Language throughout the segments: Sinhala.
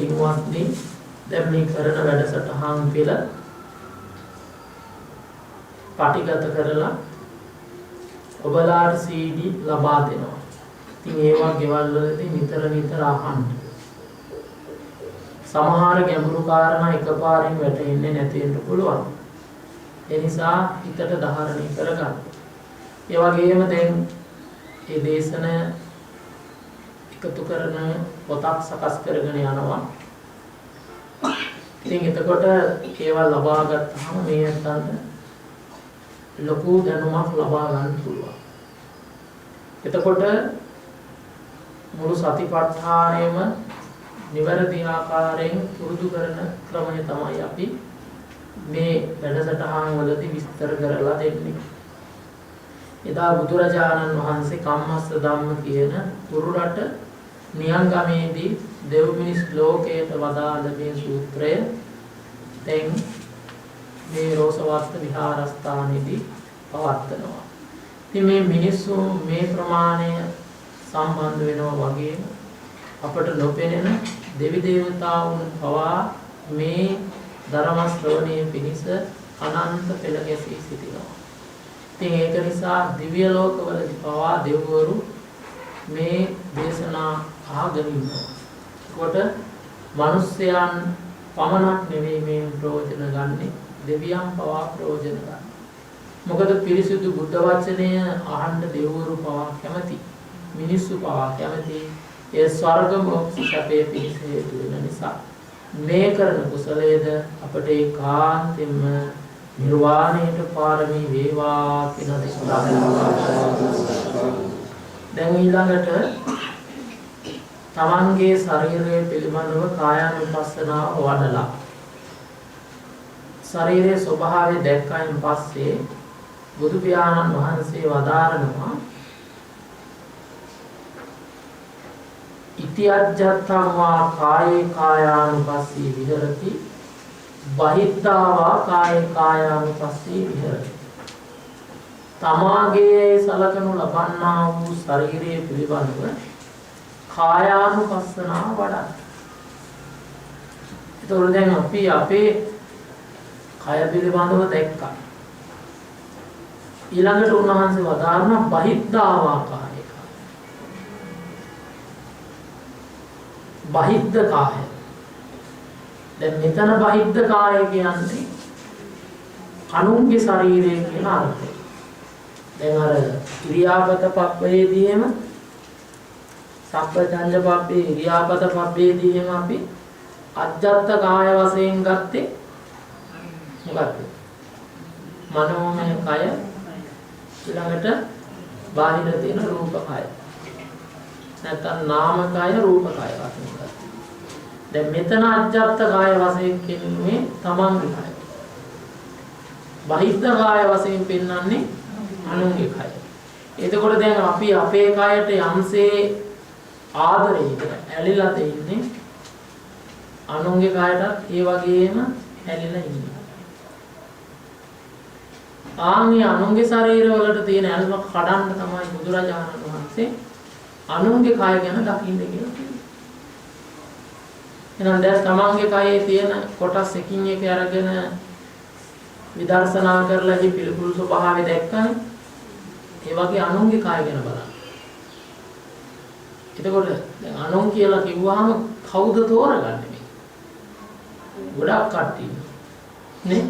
පින්වත්නි දැන් මේ කරන වැඩසටහන් පෙළ පටිගත කරලා ඔබලාට CD ලබා දෙනවා. ඉතින් ඒවා ගෙවල් වලදී නිතර අහන්න. සමහර ගැඹුරු කාරණා එකපාරින් වැටෙන්නේ නැති වෙන්න පුළුවන්. ඒ නිසා හිතට ධාරණය කරගන්න. ඒ වගේම දැන් මේ දේශන එකතු කරන පොතක් සකස් කරගෙන යනවා. ඉතින් එතකොට ඒවා ලබා ගත්තාම මේ අතට ලොකු දැනුමක් ලබා ගන්න පුළුවන්. එතකොට මුළු සතිපට්ඨානයම නිවැරදි ආකාරයෙන් පුරුදු කරන ක්‍රමය තමයි අපි මේ වැඩසටහන් වලදී විස්තර කරලා දෙන්නේ. එදා බුදුරජාණන් වහන්සේ කම්මස්ස ධම්ම කියන කුරුරට නියංගමේදී දෙව් මිනිස් ලෝකයට වදාළ මේ සූත්‍රය දැන් මේ රෝසවත්ත විහාරස්ථානයේදී පවත්වනවා. ඉතින් මේ මිනිස්සු මේ ප්‍රමාණය සම්බන්ධ වෙනවා වගේම අපට නොපෙනෙන දෙවි දේවතාවුන් පවා මේ ධර්ම ශ්‍රවණයේ පිණිස අනන්ත පෙළ ගැසී සිටිනවා. ඉතින් ඒක නිසා දිව්‍ය ලෝකවලදී පවා දෙවිවරු මේ දේශනා අහගෙන ඉන්නවා. ඒකට මිනිස්යන් පමණක් නෙවෙයි මේ ප්‍රයෝජන ගන්නෙ, දෙවියන් පවා ප්‍රයෝජන ගන්න. මොකද පිරිසිදු බුද්ධ වචනය අහන්න දෙවිවරු පවා කැමති, මිනිස්සු පවා කැමති. ඒ ස්වර්ග මොක්ෂ සැපේ පිණිස හේතු වෙන නිසා මේ කරන කුසලයේද අපට ඒකාන්තයෙන්ම නිර්වාණයට පාරමී වේවා කියන දැන් ඊළඟට තමන්ගේ ශරීරය පිළිබඳව කායානුපස්සනාව වඩලා ශරීරයේ ස්වභාවය දැක්කයින් පස්සේ බුදු පියාණන් වහන්සේ වදාරනවා ඉතිඅජ්ජත්තං වා කායේ කායානුපස්සී විහෙරති බහිද්ධා වා කායේ කායානුපස්සී විහෙරති. තමාගේ සලකනු ලබන්නා වූ ශරීරයේ පිළිබඳව කායානුපස්සනාව වඩන්න. ඒතකොට දැන් අපි අපේ කය පිළිබඳව දැක්කා. ඊළඟට උන්වහන්සේ වදාරන බහිද්ධා වා කාය. බහිද්ධ කාය. දැන් මෙතන බහිද්ධ කාය කියන්නේ අනුන්ගේ ශරීරය කියන අර්ථය. දැන් අර ක්‍රියාපත පබ්බේදීම සම්පජඤ්ඤ පබ්බේ ක්‍රියාපත පබ්බේදීම අපි අජ්ජත් කාය වශයෙන් ගත්තේ මොකක්ද? මනෝමය කය ඊළඟට බාහිර තියෙන රූප කය. නැත්නම් නාම කය රූප කය වශයෙන් ගත්තා. දැන් මෙතන අජ්ජත් කාය වශයෙන් කියන්නේ තමන්ගේ කය. බහිද්ධ කාය වශයෙන් පෙන්වන්නේ අනුන්ගේ කය. එතකොට දැන් අපි අපේ කයට යම්සේ ආදරයකට ඇලිලා තින්නේ අනුන්ගේ කයටත් ඒ වගේම ඇලිලා ඉන්නවා. ආන්ගේ අනුන්ගේ ශරීර වලට තියෙන ඇල්ම කඩන්න තමයි බුදුරජාණන් වහන්සේ අනුන්ගේ කය ගැන දකින්න කියලා කියනවා. එහෙනම් දැන් තමන්ගේ කයේ තියෙන කොටස් එකින් එක අරගෙන විදර්ශනා කරලා ඉති පිළිකුල් ස්වභාවය දැක්කම ඒ වගේ අනුන්ගේ කය ගැන බලන්න. එතකොට දැන් අනුන් කියලා කිව්වහම කවුද තෝරගන්නේ මේ? ගොඩක් කට්ටිය නේ?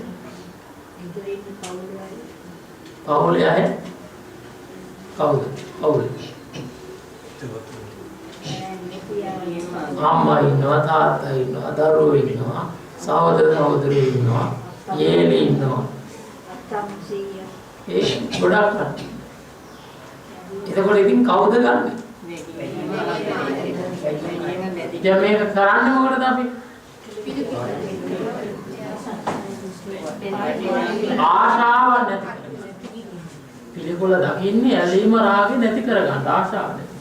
පවුලේ අය කවුද? අම්මා ඉන්නවා, තාත්තා ඉන්නවා, දරුවෝ ඉන්නවා, සහෝදරයෝ ඉන්නවා, යෙලි ඉන්නවා. ඒ ගොඩක් කට්ටිය. එතකොට ඉතින් කවුද ගන්නෙ? දැන් මේක කරන්නේ මොකටද අපි? ආශාව නැති කරගන්න. පිළිකුල දකින්නේ ඇලීම රාගේ නැති කරගන්න ආශාව නැති.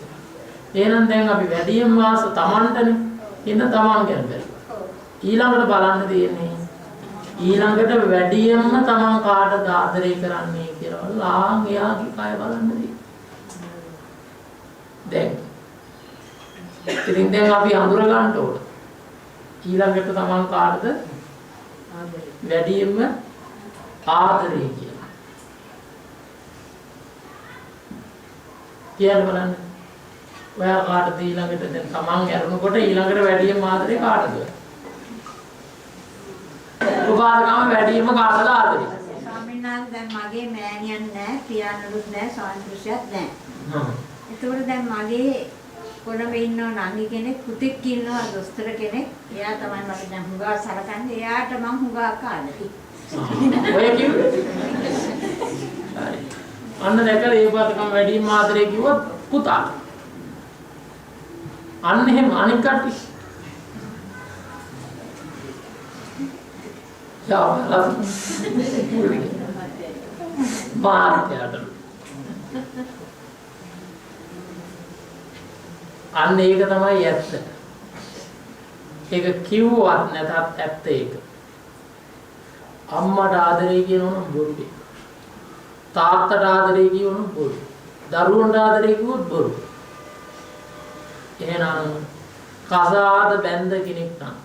එහෙනම් දැන් අපි වැඩියෙන් වාස තමන්ටනේ. ඉන්න තමන් ගැන බලන්න. ඊළඟට බලන්න තියෙන්නේ ඊළඟට වැඩියෙන්ම තමන් කාටද ආදරය කරන්නේ කියලා ලාං එයාගේ කය බලන්න තියෙන්නේ. දැන් අපි අඳුර ගන්න ඕන. ඊළඟට තමන් කාටද වැඩියෙන්ම ආදරේ කියලා. කියන්න බලන්න. ඔයා කාටද ඊළඟට දැන් තමන් යරනකොට ඊළඟට වැඩියෙන්ම ආදරේ කාටද? උපාසකම වැඩියෙන්ම කාටද ආදරේ? ස්වාමීන් වහන්සේ දැන් මගේ මෑණියන් නැහැ, පියාණනුත් නැහැ, ස්වාමිපුරුෂයත් නැහැ. ඒකෝර දැන් මගේ කොළඹ ඉන්නව නංගි කෙනෙක්, පුතෙක් ඉන්නවා දොස්තර කෙනෙක්. එයා තමයි මට දැන් හුඟා සලකන්නේ. එයාට මං හුඟා ආදරේ. ඔය කිව්වේ? හරි. අන්න දැකලා ඒ පාතකම වැඩිම ආදරේ කිව්වොත් පුතාට. අන්න එහෙම අනික් කට්ටිය. යාවලා. මාත්‍යට. අන්න ඒක තමයි ඇත්ත. ඒක කිව්වත් නැතත් ඇත්ත ඒක. අම්මට ආදරේ කියනවනම් බොරුයි. තාත්තට ආදරේ කියනවනම් බොරුයි. දරුවන්ට ආදරේ කිව්වොත් බොරුයි. එහෙනම් කසාද බැඳ කෙනෙක් නම්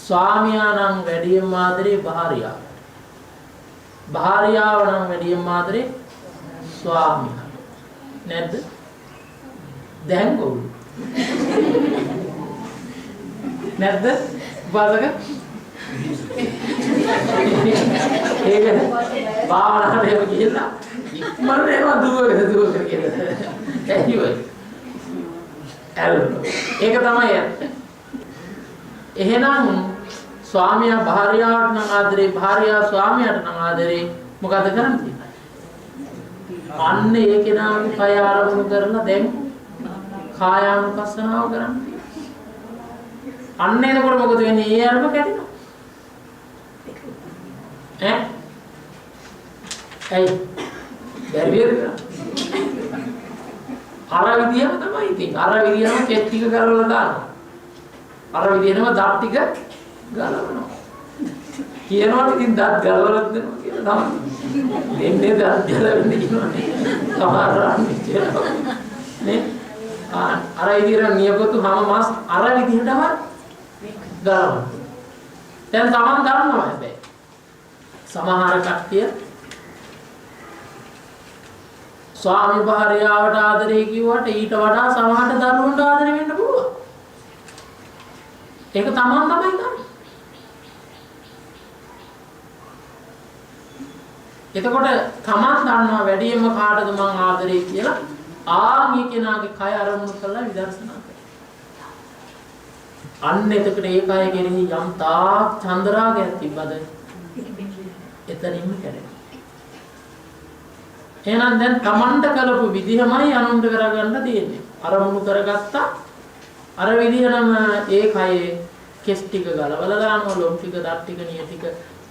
ස්වාමියා නම් වැඩියෙන් ආදරේ භාර්යාවට. භාර්යාව නම් වැඩියෙන් ආදරේ ස්වාමියාට. නැද්ද? දැන් කොහොමද? නැද්ද? බාලක ඒක භාවනාවට එහෙම ගිහිල්ලා ඉක්මනට ඒවා දුවගෙන කියලා. ඇහිවයි. ඒක තමයි ඇත්ත. එහෙනම් ස්වාමියා භාර්යාවට නම් ආදරේ, භාර්යාව ස්වාමියාට නම් ආදරේ මොකද කරන්නේ? අන්න ඒ කෙනාගේ කය ආරමුණු කරලා දැන් කායානුපස්සනාව කරන්නේ. අන්න එතකොට මොකද වෙන්නේ? ඒ අරම කැඩෙනවා. ඇයි? බැරි වේද? අර විදියම තමයි ඉතින්. අර විදියම කෙට් ටික කරලා දානවා. අර විදියම දත් ටික ගලවනවා. කියනවා ඉතින් දත් ගලවලා දෙනවා කියලා තමයි. දෙන්නේ දත් ගලවන්නේ කියනවානේ. සමහරවන්නේ කියලා. නේ? අර විදියට නියපොතු හැම මාස් අර විදියටම ගලවනවා. දැන් තමන් දන්නවා හැබැයි. සමහර කට්ටිය ස්වාමි භාර්යාවට ආදරේ කිව්වට ඊට වඩා සමහරට දරුවන්ට ආදරේ වෙන්න පුළුවන්. ඒක තමන් තමයි කරන්නේ. එතකොට තමන් දන්නවා වැඩියෙන්ම කාටද මං ආදරේ කියලා ආන්ගේ කෙනාගේ කය අරමුණු කරලා විදර්ශනා කරනවා. අන්න එතකොට ඒ කය කෙරෙහි යම් තාක් චන්දරාගයක් තිබ්බද එතනින්ම කැඩෙනවා. එහෙනම් දැන් තමන්ට කළපු විදිහමයි අනුන්ට කරගන්න තියෙන්නේ. අරමුණු කරගත්තා අර විදිහම ඒ කයේ කෙස් ටික ගලවලා දානවා, ලොම් ටික, දත් ටික, නිය ටික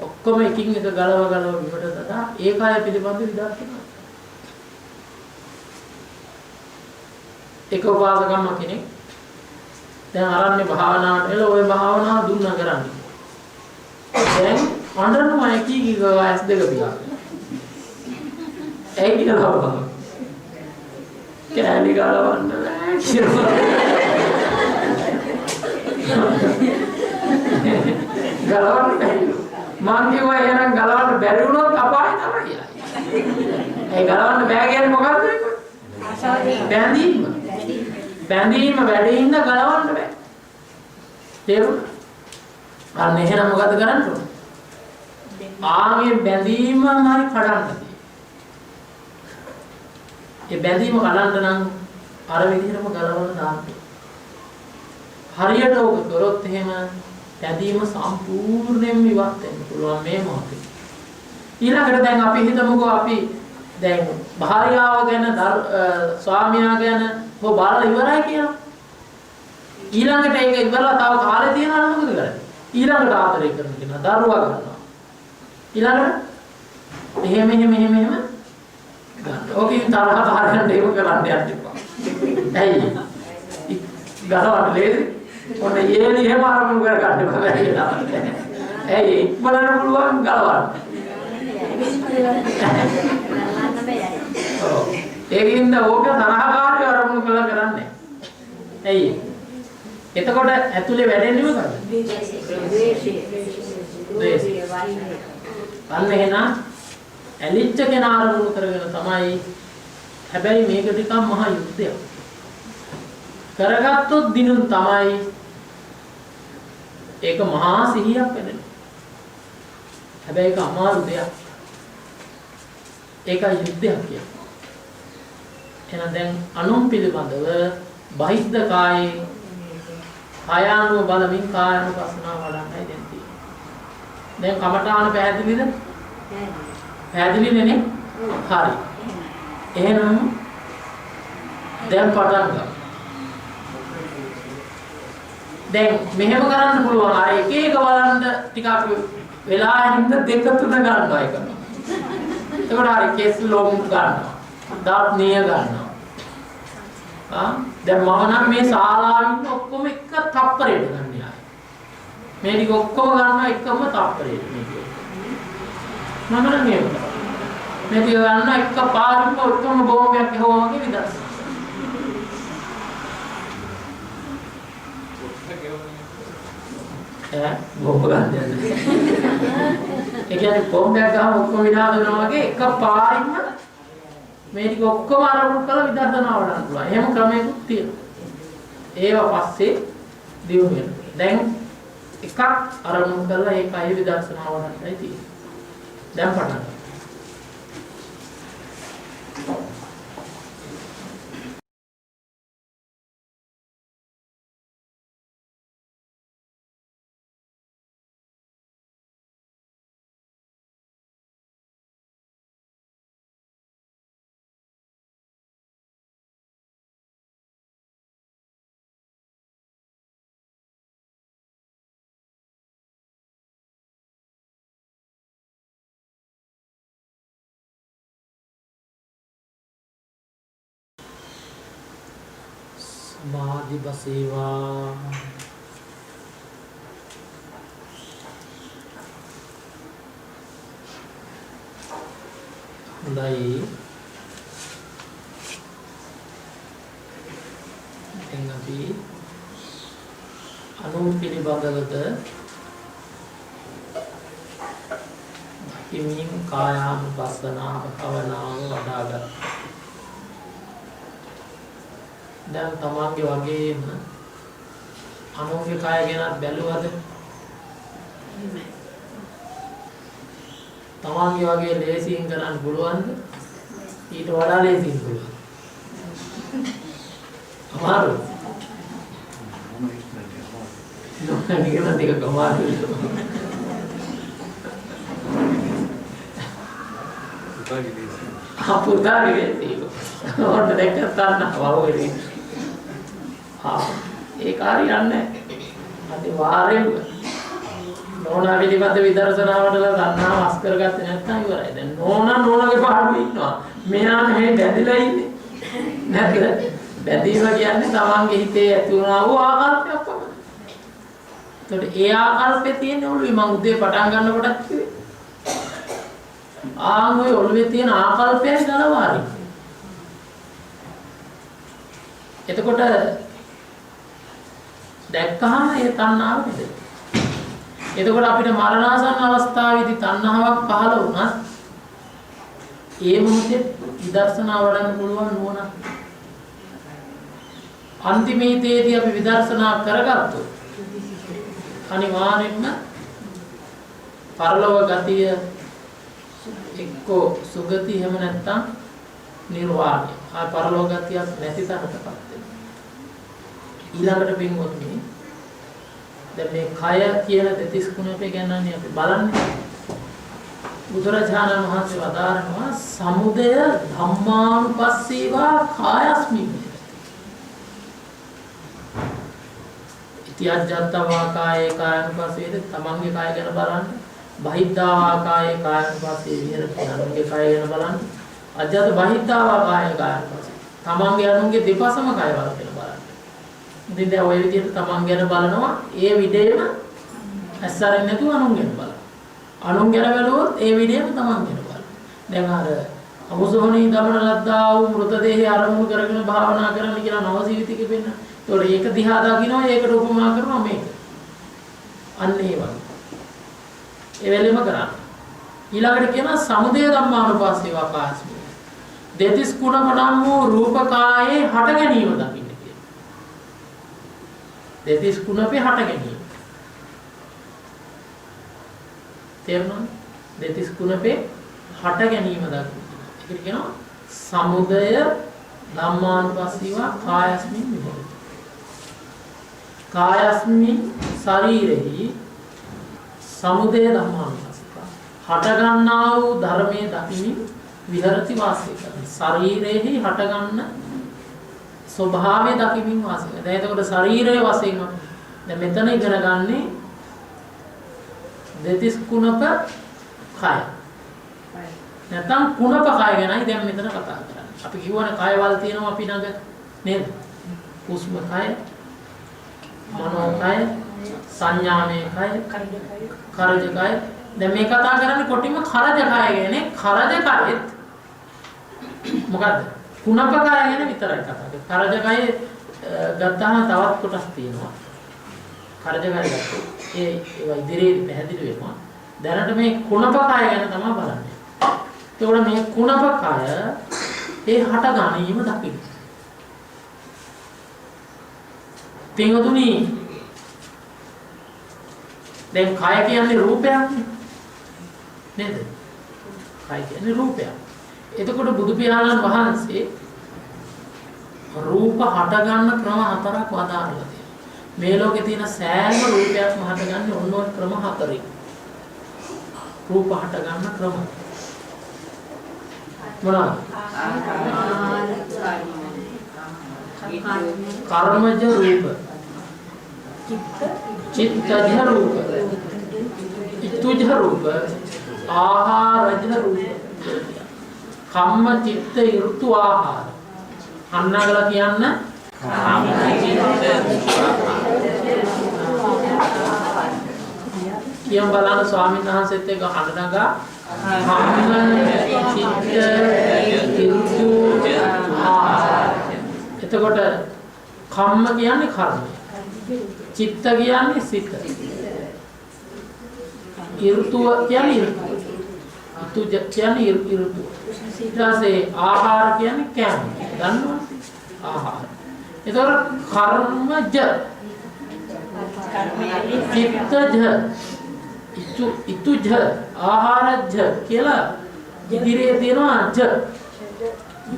ඔක්කොම එකින් එක ගලව බිමට දාලා ඒ කය පිළිබඳ විදර්ශනා. එක උපාසකම්ම කෙනෙක් දැන් ආරණ්‍ය භාවනාවට එළ ඔය භාවනාව දුන්නා කරන්නේ. දැන් අඬනවා කී ගාස් දෙක පියා. ඒ කියලා බලන්න. කෑලි ගලවන්න බෑ කියලා. ගලවන්න බෑ. මං කිව්වා එහෙනම් ගලවන්න බැරි වුණොත් අපාය තමයි. ඒ ගලවන්න බෑ කියන්නේ මොකද්ද? බැඳීම. බැඳීම වැඩි ඉන්න ගලවන්න බෑ. තේරුණා? අන්න එහෙනම් මොකද කරන්න ඕන? ආගේ බැඳීමම හරි කඩන්න. ඒ බැඳීම කඩන්න නම් අර විදිහටම ගලවන්න දාන්න. හරියට ඔක කරොත් එහෙම බැඳීම සම්පූර්ණයෙන්ම ඉවත් වෙන්න පුළුවන් මේ මොහොතේ. ඊළඟට දැන් අපි හිතමුකෝ අපි දැන් භාර්යාව ගැන ස්වාමියා ගැන හො බලලා ඉවරයි කියලා. ඊළඟට ඒක ඉවරලා තව කාලේ තියනවා නම් මොකද කරන්නේ? ඊළඟට ආදරය කරන කෙනා දරුවා ගන්නවා. ඊළඟට මෙහෙම ගන්න. ඕකෙන් තරහ පාරකට ඒක කරන්න යන්න එපා. ඇයි? ගලවන්න ලේසි. ඔන්න ඊයේ එහෙම ආරම්භ කර ගන්න බෑ කියලා. ඇයි? බලන්න පුළුවන් ගලවන්න. ඒකින්ද ඕක තරහකාරී ආරම්භ කරලා කරන්නේ. ඇයි? එතකොට ඇතුලේ වැඩෙන්නේ මොකද? ද්වේෂය. අන්න එහෙනම් ඇලිච්ච කෙනා අරමුණු කරගෙන තමයි. හැබැයි මේක ටිකක් මහා යුද්ධයක්. කරගත්තොත් දිනුම් තමයි. ඒක මහා සිහියක් වෙනවා. හැබැයි ඒක අමාරු දෙයක්. ඒක යුද්ධයක් කියන්නේ. එහෙනම් දැන් අනුන් පිළිබඳව බහිද්ද කායේ කායානුව බලමින් කායानुපස්සනාව වඩන්නයි දැන් තියෙන්නේ. දැන් කමඨාන පැහැදිලිද? පැහැදිලිද නේ? හරි. එහෙනම් දැන් පටන් ගමු. දැන් මෙහෙම කරන්න පුළුවන්. අර එක එක බලන්න ටිකක් වෙලා හින්ද දෙක තුන ගන්නවා එක. එතකොට හරි කේස් ලොම් ගන්නවා. දාත් නිය ගන්නවා. දැන් මම නම් මේ ශාලාවේ ඉන්න ඔක්කොම එක තප්පරයට ගන්න යායි. මේ ටික ඔක්කොම ගන්නවා එකම තප්පරයට මේක. මම නම් මේක. මේ ටික ගන්නවා එක පාරම ඔක්කොම බෝම්බයක් ගහුවා වගේ විදර්ශනා. බෝම්බ ගන්න යන්නේ. ඒ කියන්නේ බෝම්බයක් ගහම ඔක්කොම විනාශ වෙනවා වගේ එක පාරින්ම මේ ටික ඔක්කොම අරමුණු කරලා විදර්ශනා වඩන්න පුළුවන්. එහෙම ක්‍රමයකුත් තියෙනවා. ඒවා පස්සේ දියුණු වෙනවා. දැන් එකක් අරමුණු කරලා ඒකයි විදර්ශනා වඩන්නයි තියෙන්නේ. දැන් පටන් ගන්න. සමාධි බසේවා හොඳයි. දැන් අපි අනුන් පිළිබඳවද දකිමින් කායානුපස්සනාව භාවනාව වඩාගත්තා. දැන් තමන්ගේ වගේම අනුන්ගේ කය ගැන බැලුවද? තමන්ගේ වගේ ලේසියෙන් කරන්න පුළුවන්ද? ඊට වඩා ලේසියෙන් පුළුවන්. අමාරු. නෝනිකන ටික අමාරු. පුතාගේ ලේසි. ඕන්න දෙක ගන්න වහුවේ. ඒ කාර්යයන්නේ නැහැ. වාරේ නෝනා පිළිබඳ විදර්ශනාවටලා ගන්නවා අස් කරගත්තේ නැත්නම් ඉවරයි. දැන් නෝනාගේ පාඩුවේ ඉන්නවා. මෙයා මේ බැඳිලා ඉන්නේ. නැත්ද? බැඳීම කියන්නේ තමන්ගේ හිතේ ඇති වුණා වූ ආකල්පයක් පමණයි. ඒකට ඒ ආකල්පේ තියෙන ඔළුවේ මම උදේ පටන් ගන්නකොටත් කිව්වේ. ආන්ගේ ඔළුවේ තියෙන ආකල්පය ගලවාරි. එතකොට දැක්කහම ඒ තණ්හාව පිටේ. එතකොට අපිට මරණාසන්න අවස්ථාවේදී තණ්හාවක් පහළ වුණත් ඒ මොහොතේ විදර්ශනා වඩන්න පුළුවන් නුවණ. අන්තිමේදී අපි විදර්ශනා කරගත්තොත් අනිවාර්යෙන්ම පරලොව ගතිය එක්කෝ සුගති එහෙම නැත්නම් නිර්වාණය. ආ පරලොව ගතියක් නැති තරමටපත් වෙනවා. ඊළඟට පින්වත්නි දැන් මේ කය කියන දෙතිස් කුණපේ ගැනනේ අපි බලන්නේ. බුදුරජාණන් වහන්සේ වදාරනවා සමුදය ධම්මානුපස්සීවා කායස්මින්. ඉතිඅජ්ජත්තවා කායේ කායනුපස්සීද තමන්ගේ කය ගැන බලන්න. බහිද්ධාවා කායේ කායනුපස්සී විහෙරති අනුන්ගේ කය ගැන බලන්න. අජ්ජත බහිද්ධාවා කායේ කායනුපස්සී තමන්ගේ අනුන්ගේ දෙපසම කය වල කියලා බලන්න. ඉතින් දැන් ඔය විදිහට තමන් ගැන බලනවා ඒ විදිහේම ඇස්සරින් නැතුව අනුන් ගැන බලන්න. අනුන් ගැන බැලුවොත් ඒ විදිහේම තමන් ගැන බලන්න. දැන් අර අමුසෝණී දමන ලද්දා වූ මృతදේහය අරමුණු කරගෙන භාවනා කරන්න කියලා නවසීවිතිකෙ වෙන්න. ඒතකොට ඒක දිහා දකිනවා ඒකට උපමා කරනවා මේක. අන්න ඒ වගේ. ඒ වෙලෙම කරන්න. ඊළඟට කියනවා සමුදය ධම්මානුපස්සීව කායස්මින්. දෙතිස් කුණප නම් වූ රූපකායේ හට ගැනීම දකින්න කියනවා. දෙතිස් කුණපේ හට ගැනීම. තේරුණාද? දෙතිස් කුණපේ හට ගැනීම දකින්න. ඒකට කියනවා සමුදය ධම්මානුපස්සීව කායස්මින් විහෙරති. කායස්මින් ශරීරෙහි සමුදය ධම්මානුපස්සීව හට ගන්නා වූ ධර්මයේ දකිමින් විහෙරති වාසය කරන. ශරීරෙහි හට ගන්න ස්වභාවය දකිමින් වාසය කරන. දැන් එතකොට ශරීරයේ වශයෙන් දැන් මෙතන ඉගෙන ගන්නේ දෙතිස් කුණප කය. නැත්නම් කුණප කය ගැනයි දැන් මෙතන කතා කරන්නේ. අපි කියවනේ කයවල තියෙනවා අපි නඟ නේද? කුස්ම කය, මනෝ කය, සංඥාමය කය, කරජ කය. දැන් මේ කතා කරන්නේ කොටිම කරජ කය ගැන. කරජ කයෙත් මොකද්ද? කුණප කය ගැන විතරයි කතා කරන්නේ. කරජ කය ගත්තාම තවත් කොටස් තියෙනවා. කරජ කය ගත්තොත් ඒවා ඉදිරියේ පැහැදිලි වෙනවා. දැනට මේ කුණප කය ගැන තමයි බලන්නේ. ඒකට මේ කුණප කය ඒ හට ගැනීම දකින්න. පින්වතුනි දැන් කය කියන්නේ රූපයක් නේද? කය කියන්නේ රූපයක්. එතකොට බුදු පියාණන් වහන්සේ රූප හට ගන්න ක්‍රම හතරක් වදාරලා තියෙනවා. මේ ලෝකේ තියෙන සෑම රූපයක්ම හටගන්නේ ඔන්න ඔය ක්‍රම හතරෙන්. රූප හට ගන්න ක්‍රම මොනවාද? කර්මජ රූප, චිත්තජ රූප, ඉතුජ රූප, ආහාරජ රූප. කම්ම චිත්ත ඍතු ආහාර. අන්නගල කියන්න කියම් බලන්න ස්වාමීන් වහන්සේත් එක්ක හඬනගා එතකොට කම්ම කියන්නේ කර්මය, චිත්ත කියන්නේ සිත, ඍතුව කියන්නේ ඍතුව, ඉතුජ කියන්නේ ඍතුව. ඊට පස්සේ ආහාර කියන්නේ කෑම. දන්නවද? ආහාර. එතකොට කර්මජ, චිත්තජ, ඉතුජ, ආහාරජ කියලා ඉදිරියේ තියෙනවා ජ.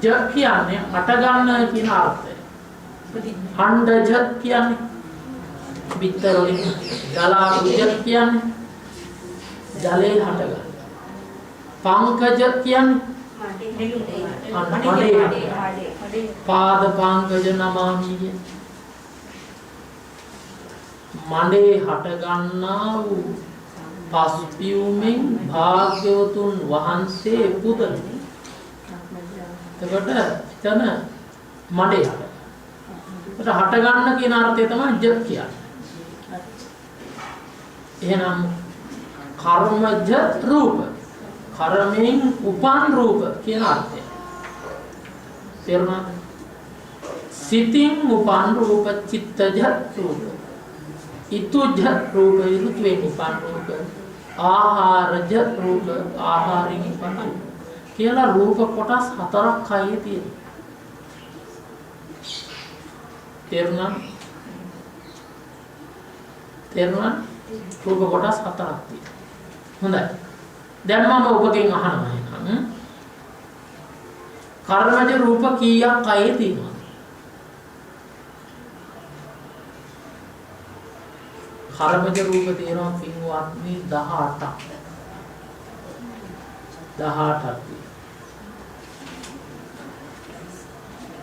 ජ කියන්නේ හට ගන්න කියන අර්ථය. ඛණ්ඩජ කියන්නේ බිත්තර වලින් ජලාභුජ කියන්නේ ජලයේ හට ගන්න. පංකජ කියන්නේ පාද පංකජ නමාමි කියන මණ්ඩේ හට ගන්නා වූ පස්පියුමින් භාග්‍යවතුන් වහන්සේ පුදන. එතකොට එතන මඩේ හට. එතකොට හට ගන්න කියන අර්ථය තමයි ජ කියන්නේ. එහෙනම් කර්මජ රූප. කර්මයෙන් උපන් රූප කියන අර්ථය. තේරුණාද? සිතින් උපන් රූප චිත්තජ රූප. ඉතුජ රූප ඍතුවේ උපන් රූප. ආහාරජ රූප ආහාරින් උපන් කියලා රූප කොටස් හතරක් කයේ තියෙනවා. තේරුණාද? තේරුණාද? රූප කොටස් හතරක් තියෙනවා. හොඳයි. දැන් මම ඔබගෙන් අහනවා එහෙනම් කර්මජ රූප කීයක් කයේ තියෙනවද? කර්මජ රූප තියෙනවා පින්වත්නි 18ක්. 18ක්.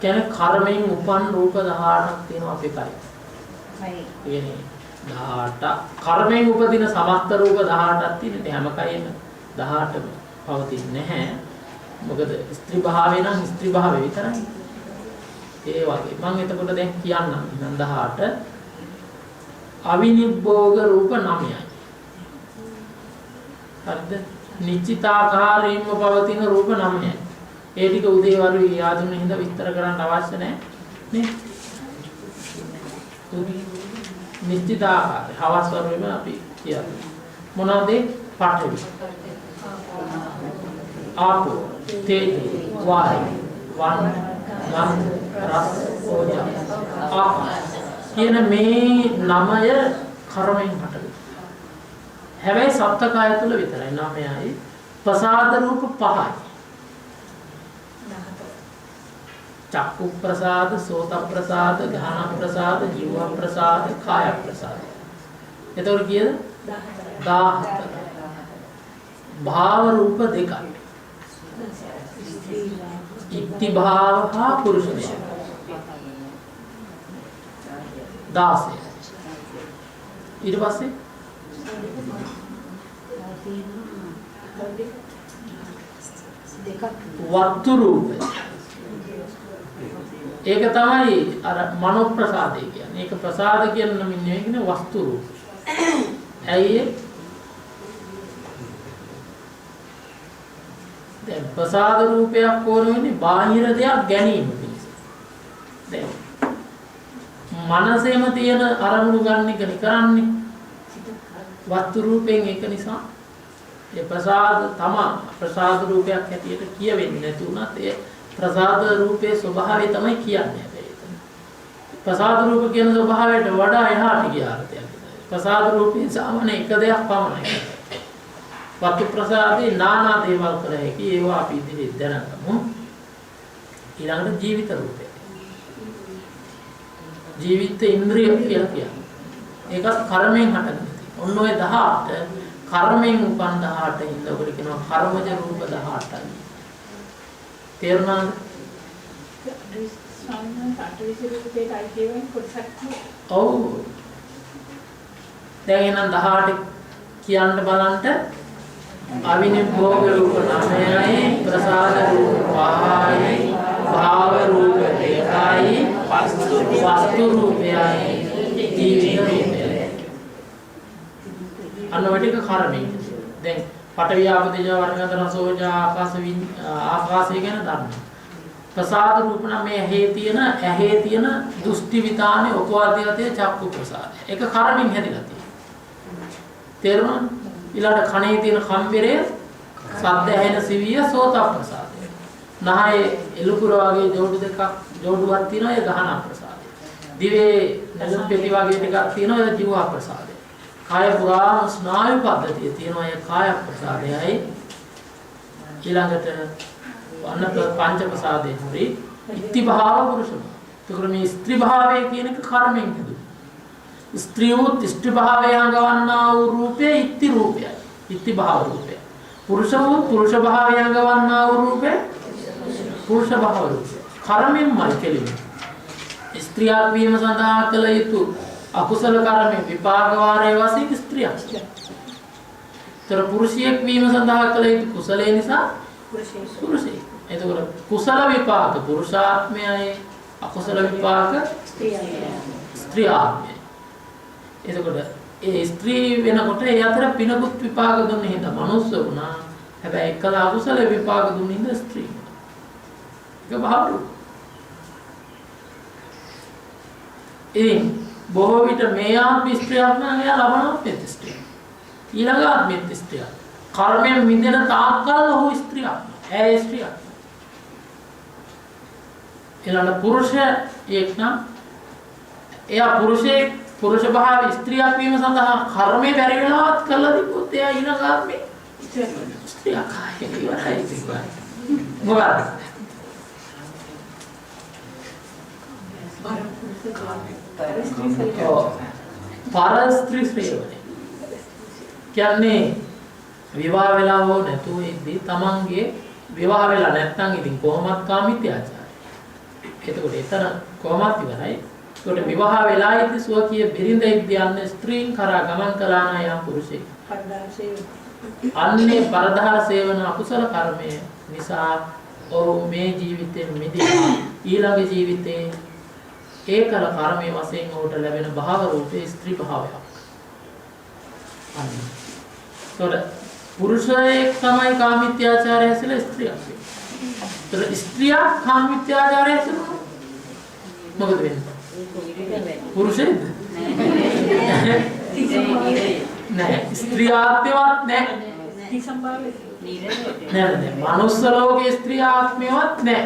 කියන්නේ කර්මයෙන් උපන් රූප 18ක් තියෙනවා අපේ කයේ. හරි. කියන්නේ 18 කර්මයෙන් උපදින සමස්ත රූප 18ක් තියෙන හැම කයෙම 18ම පවතින්නේ නැහැ. මොකද ස්ත්‍රී භාවය නම් ස්ත්‍රී භාවය විතරයි. ඒ වගේ මම එතකොට දැන් කියන්නම් 18 අවිනිබ්බෝග රූප 9යි. හරිද? නිශ්චිතාකාරයෙන්ම පවතින රූප 9යි. ඒ ටික උදේවරු යාදුන හින්දා විස්තර කරන්න අවශ්‍ය නැහැ නේ. නිශ්චිත ආකාරය හවස් වරුවේම අපි කියන්නේ මොනවද පඨවි ආපෝ තේජෝ වායු වන්න රස ඕජා ආකාශ කියන මේ නමය කර්මයෙන් හටගන්නේ. හැබැයි සප්තකාය තුල විතරයි නමයයි ප්‍රසාද රූප පහයි. චක්කු ප්‍රසාද, සෝත ප්‍රසාද, ධාන ප්‍රසාද, ජීව ප්‍රසාද, කාය ප්‍රසාද. එතකොට කීයද? 17. භාව රූප දෙකයි. ඉක්ති භාව හා පුරුෂ භාව. 16. ඊට පස්සේ වත්තු රූපය. ඒක තමයි අර මනෝ ප්‍රසාදය කියන්නේ. ඒක ප්‍රසාද කියන නමින් නෙවෙයි කියන්නේ වස්තු රූප. ඇයි දැන් ප්‍රසාද රූපයක් ඕන වෙන්නේ බාහිර දෙයක් ගැනීම පිණිස. දැන් මනසෙම තියෙන අරමුණු ගන්න එක කරන්නේ වස්තු රූපයෙන්. ඒක නිසා ඒ ප්‍රසාද රූපයක් හැටියට කියවෙන්නේ නැති වුණත් ඒ ප්‍රසාද රූපයේ ස්වභාවය තමයි කියන්නේ. ප්‍රසාද රූප කියන ස්වභාවයට වඩා එහාට ගිය අර්ථයක්. ප්‍රසාද රූපයෙන් සාමාන්‍ය එක දෙයක් පමණයි. වස්තු ප්‍රසාදේ නානා දේවල් කර හැකි ඒවා අපි ඉදිරියට දැනගමු. ඊළඟට ජීවිත රූපය. ජීවිත ඉන්ද්‍රිය කියලා කියන්නේ. ඒකත් කර්මයෙන් හටගන්නේ. ඔන්න ඔය 18 කර්මයෙන් උපන් 18 ඉන්න ඔකට කියනවා කර්මජ රූප 18යි. තේරුණාද? ඔව්. දැන් එහෙනම් 18 කියන්න බලන්න අවිනිභෝග රූප 9යි ප්‍රසාද රූප 5යි භාව රූප 2යි වස්තු රූපයයි ජීවිත රූපයයි. අන්නවටික කර්මයි. දැන් පඨවි ආපෝ තේජෝ වර්ණගත රසෝජා ආකාශය ගැන දන්න. ප්‍රසාද රූප නම් මේ ඇහි තියෙන දෘෂ්ටි විතානේ උපවාදයතේ චක්කු ප්‍රසාදය. ඒක කර්මෙන් හැදිලා තියෙනවා. තේරුණාද? ඊළඟ කනේ තියෙන කම්බරය සද්ද ඇහෙන සිවිය සෝත ප්‍රසාදය. නහයේ එළුකුර වගේ ජෝඩුවක් තියෙනවා ඒ ගහන ප්‍රසාදය. දිවේ නළුම් පෙති වගේ ටිකක් තියෙනවා ඒ ජීව ප්‍රසාදය. කාය පුරාණ ස්නායු පද්ධතිය තියෙනවා ඒ කාය ප්‍රසාදයයි. ඊළඟට අන්න පංච ප්‍රසාදේ හරි ඉත්ති භාව පුරුෂම. ඒකර මේ ස්ත්‍රී භාවය කියන එක කර්මෙන් හදුවා. ස්ත්‍රියෝත් ස්ත්‍රී භාවය අංගවන්නා වූ රූපේ ඉත්ති රූපයයි. ඉත්ති භාව රූපය. පුරුෂවෝත් පුරුෂ භාවය අංගවන්නා වූ රූපේ පුරුෂ භාව රූපය. කර්මෙන්මයි කෙලිමි. ස්ත්‍රියක් වීම සඳහා කළ යුතු අකුසල කර්මෙ විපාක වාරයේ වශයෙන් ස්ත්‍රියක්. තර පුරුෂයෙක් වීම සඳහා කළ යුතු කුසලයේ නිසා පුරුෂයෙක්. එතකොට කුසල විපාක පුරුෂාත්මයයි අකුසල විපාක ස්ත්‍රියාත්මයයි. එතකොට ඒ ස්ත්‍රී වෙනකොට ඒ අතර පිනකුත් විපාක දුන්නේ හින්දා මනුස්ස වුණා. හැබැයි එකල අකුසල විපාක දුන්නේ හින්දා ස්ත්‍රී වුණා. ඒක බහරු. ඉතින් බොහෝ විට මේ ආත්ම ස්ත්‍රියක් නම් එයා ලබන ස්ත්‍රිය. ඊළඟ ආත්ම ස්ත්‍රිය. කර්මයෙන් මිදෙන තාක්කල් ඔහු ස්ත්‍රියක්. ඇය ස්ත්‍රියක්. ඊළඟ පුරුෂයෙක් නම් එයා පුරුෂ භාව ස්ත්‍රියක් වීම සඳහා කර්මයේ බැරි වෙලාවත් කළා තිබුත් එයා ඊළඟ ආත්මේ ස්ත්‍රියක් ආයේ මොකද? පරස්ත්‍රී ශ්‍රේවණේ කියන්නේ විවාහ වෙලා හෝ නැතුව ඉඳී තමන්ගේ විවාහ වෙලා නැත්නම් ඉතින් කොහොමත් කාමිත්‍යාචාරය. එතකොට එතන කොහොමත් ඉවරයි. ඒකට විවාහ වෙලා ඉති සුවකීය බිරිඳ ඉද්දයන් ස්ත්‍රීන් කරා ගමන් කළා නම් යම් පුරුෂයෙක්. අන්නේ පරදාර සේවන අකුසල කර්මය නිසා ඔහු මේ ජීවිතයෙන් මිදෙනවා. ඊළඟ ජීවිතේ ඒකල කර්මයේ වශයෙන් ඔහුට ලැබෙන භාව රූපේ ස්ත්‍රී භාවයක්. අන්න. ඒකට පුරුෂයෙක් තමයි කාමිත්‍යාචාරය ඇසල ස්ත්‍රියක්. ඒතර ස්ත්‍රියක් කාමිත්‍යාචාරය ඇසල මොකද වෙන්නේ? පුරුෂයෙක්ද? නෑ. ස්ත්‍රියාත්මවත් නෑ. නෑ. මනුස්ස ලෝකයේ ස්ත්‍රියාත්මවත් නෑ.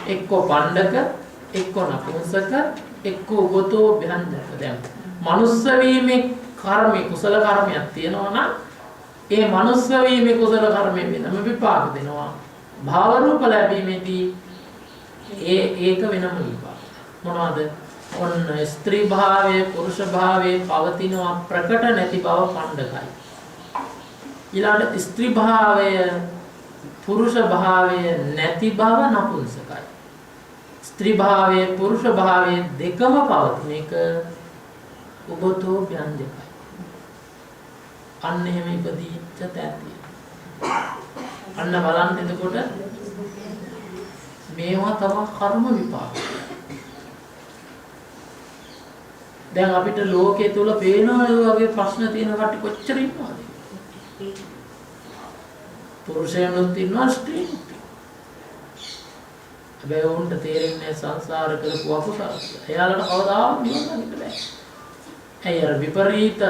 එක්ක පණ්ඩක, එක්ක නපුංසක, එක්ක උගතෝ භ්‍යංජක. දැන් මනුස්ස වීමේ කර්මයේ කුසල කර්මයක් තියෙනවා නම් ඒ මනුස්ස වීමේ කුසල කර්මයෙන් වෙනම විපාක දෙනවා. භාව රූප ලැබීමේදී ඒක වෙනම විපාක. මොනවද? ඔන්න ස්ත්‍රී භාවයේ පුරුෂ භාවයේ පවතිනවා ප්‍රකට නැති බව පණ්ඩකයි. ඊළඟට ස්ත්‍රී භාවය පුරුෂ භාවය නැති බව නපුංසකයි. ස්ත්‍රී භාවයේ පුරුෂ භාවයේ දෙකම පවතින එක උගතෝ ව්‍යංජකයි. අන්න එහෙම ඉපදීච්ච තැතිය. අන්න බලන්න එතකොට මේවා තමයි කර්ම විපාක. දැන් අපිට ලෝකයේ තුල පේනවා ඒ වගේ ප්‍රශ්න තියෙන කට්ටිය කොච්චර ඉන්නවද? පුරුෂයන්ුත් ඉන්නවා ස්ත්‍රීන්ුත්. හැබැයි උන්ට තේරෙන්නේ සංසාර කරපු අකුසල. එයාලට කවදාවත් නිවන් දකින්න බෑ. ඇයි අර විපරීත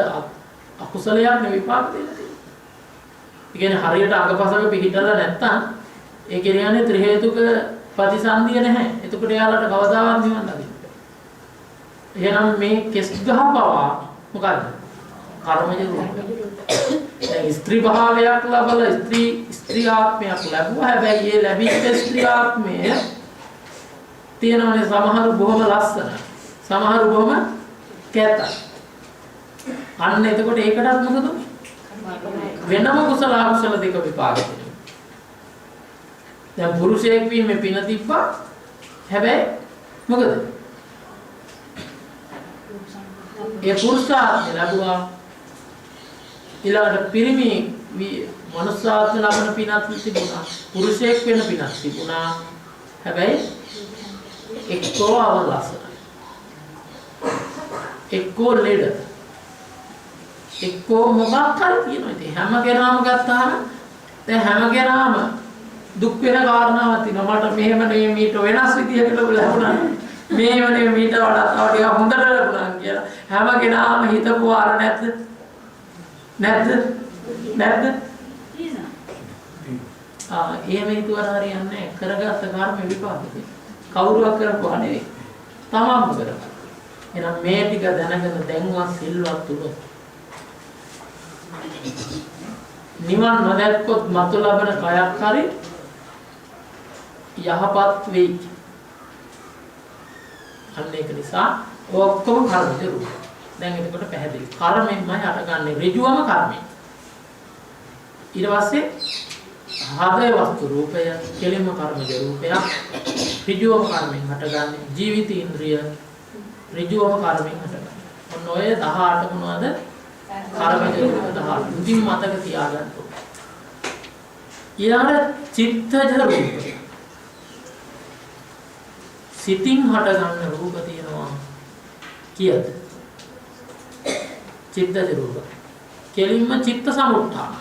අකුසලයක් නේ විපාක දෙන්නේ. ඒ කියන්නේ හරියට අඟපසක පිහිටලා නැත්තම් ඒ කියන්නේ ත්‍රි හේතුක ප්‍රතිසන්දිය නැහැ. එතකොට එයාලට කවදාවත් නිවන් දකින්න බෑ. එහෙනම් මේ කෙස් ගහපවා මොකද්ද? කර්මජ රූප. දැන් ස්ත්‍රී භාවයක් ලබලා ස්ත්‍රී ආත්මයක් ලැබුවා. හැබැයි ඒ ලැබිච්ච ස්ත්‍රී ආත්මය තියෙනවනේ සමහර බොහොම ලස්සන. සමහර බොහොම කැත. අන්න එතකොට ඒකටත් මොකද? වෙනම කුසල අකුසල දෙක විපාක දෙනවා. දැන් පුරුෂයෙක් වීමේ පින තිබ්බා. හැබැයි මොකද? ඒ පුරුෂාත්ම ලැබුවා. ඊළඟට පිරිමි මනුස්සාත්ම ලබන පිනක් තිබුණා. පුරුෂයෙක් වෙන පිනක් තිබුණා. හැබැයි එක්කෝ අවලස්සනයි. එක්කෝ ලෙඩ. එක්කෝ මොකක් හරි තියෙනවා. ඉතින් හැම කෙනාම ගත්තාම දැන් හැම කෙනාම දුක් වෙන කාරණාවක් තියෙනවා. මට මෙහෙම නෙමෙයි මීට වෙනස් විදිහකට ලැබුණා. මේව නෙමෙයි මීට වඩා තව ටිකක් හොඳට ලැබුණා කියලා. හැම කෙනාම හිතපු ආර නැද්ද? නැද්ද? එහෙම හිතුවම හරියන්නේ නැහැ. කරගත්ත කර්ම විපාක දෙයි. කවුරුවක් කරපුවා නෙවෙයි. තමන්ම කරපුවා. එහෙනම් මේ ටික දැනගෙන දැන්වත් සිල්වත් උනොත් නිවන් නොදැක්කොත් මතු ලබන කයක් හරි යහපත් වෙයි. අන්න ඒක නිසා ඔක්කොම කර්මජ රූප. දැන් එතකොට පැහැදිලි. කර්මෙන්මයි අටගන්නේ ඍජුවම කර්මෙන්. ඊට පස්සේ හදේ වස්තු රූපය කෙලින්ම කර්මජ රූපයක්. ඍජුවම කර්මෙන් හටගන්නේ ජීවිත ඉන්ද්‍රිය ඍජුවම කර්මෙන් හටගන්නේ. ඔන්න ඔය 18 මොනවද? කර්මජ රූප 18. මුදින් මතක තියාගන්න ඕනේ. ඊළඟ චිත්තජ රූප. සිතින් හටගන්න රූප තියෙනවා කීයද? චිත්තජ රූප. කෙලින්ම චිත්ත සමුත්ථාන.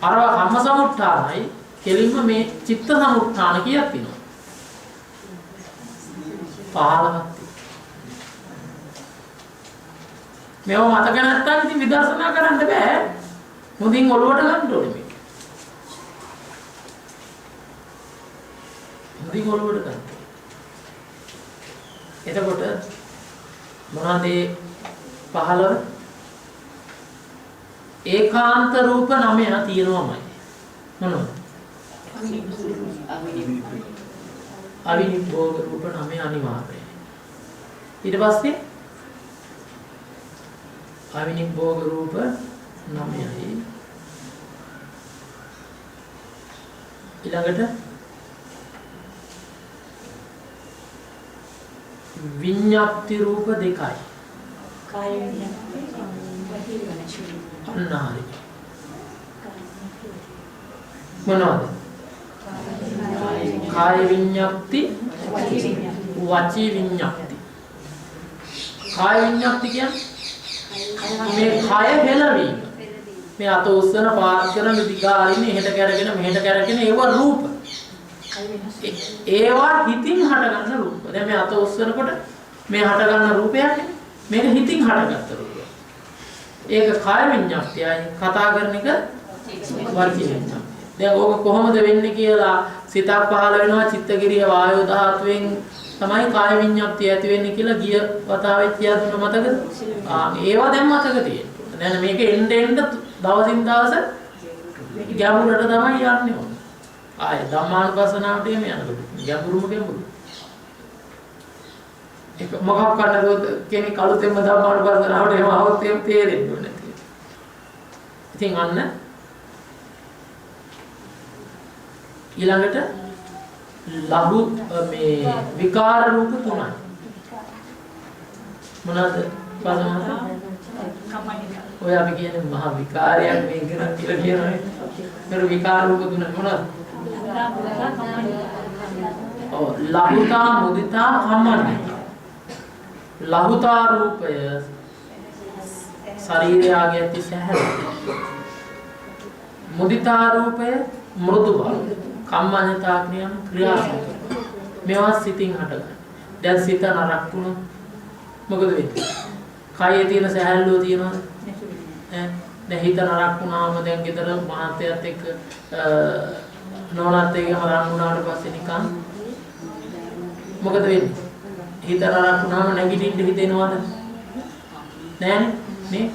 අරව කම්ම සමුත්ථානයි කෙලින්ම මේ චිත්ත සමුත්ථාන කීයක් තියෙනවා? 15ක්. මේව මතක නැත්නම් ඉතින් විදර්ශනා කරන්න බෑ. මුදින් ඔළුවට ගන්න ඕනේ මේක. මුදින් ඔළුවට ගන්න. එතකොට මොනවාද 15? ඒකාන්ත රූප 9 තියෙනවමයි. මොනවද? අවිනිභෝග රූප 9 අනිවාර්යයි. ඊට පස්සේ අවිනිභෝග රූප 9යි. ඊළඟට විඤ්ඤාප්ති රූප 2යි. කාය විඤ්ඤාප්ති අන්නාරි. මොනවද? කාය විඤ්ඤාප්ති වචී විඤ්ඤාප්ති. කාය විඤ්ඤාප්ති කියන්නේ මේ කය හෙලවීම. මේ අත උස්සන පාත් කරන දිගාරින්නේ එහෙට කරගෙන මෙහෙට කරගෙන ඒව රූප. ඒවා හිතින් හට ගන්න රූප. දැන් මේ අත උස්සනකොට මේ හට ගන්න රූපයක් මේක හිතින් හටගත්ත රූපයක්. ඒක කාය විඤ්ඤාප්තියයි කතා කරන එක වර්ගී විඤ්ඤාප්තිය. දැන් ඕක කොහොමද වෙන්නේ කියලා සිතක් පහළ වෙනවා චිත්තගිරිය වායෝ ධාතුවෙන් තමයි කාය විඤ්ඤාප්තිය ඇති වෙන්නේ කියලා ගිය වතාවෙත් කියා දුන්න මතකද? ඒවා දැන් මතක තියෙනවා. දැන් මේක එන්න දවසින් දවස ගැඹුරට තමයි යන්නේ ඕන. ආයේ ධම්මානුපස්සනාවට එමු යනකොට ගැඹුරු. ඒක මොකක් කරනකොට කෙනෙක් අලුතෙන්ම ධම්මානුපස්සනාවට එම આવොත් එහෙම තේරෙන්නේ නැහැ. ඉතින් අන්න ඊළඟට ලඝු මේ විකාර රූප තුනයි. මොනවාද? බලන්න. ඔය අපි කියන්නේ මහා විකාරයක් මේ ඉගෙන කියලා කියනනේ. මේක විකාර රූප තුන මොනවාද? ලඝුතා මුදිතා කම්මඤ්ඤතා. ලඝුතා රූපය ශරීරයගේ ඇති සැහැල්ලුව. මුදිතා රූපය මෘදු බව. කම්මඤ්ඤතා ක්‍රියාත්මක. මේවා සිතින් හටගන්න. දැන් සිත නරක් වුණොත් මොකද වෙන්නේ? කයේ තියෙන සැහැල්ලුව තියෙනවද? දැන් හිත නරක් වුණාම දැන් ගෙදර මහත්යත් එක්ක නෝනාත් එක්ක හරන් වුණාට පස්සේ නිකන් මොකද වෙන්නේ? හිත නරක් වුණාම නැගිටින්න හිතෙනවද? නෑනේ නේ?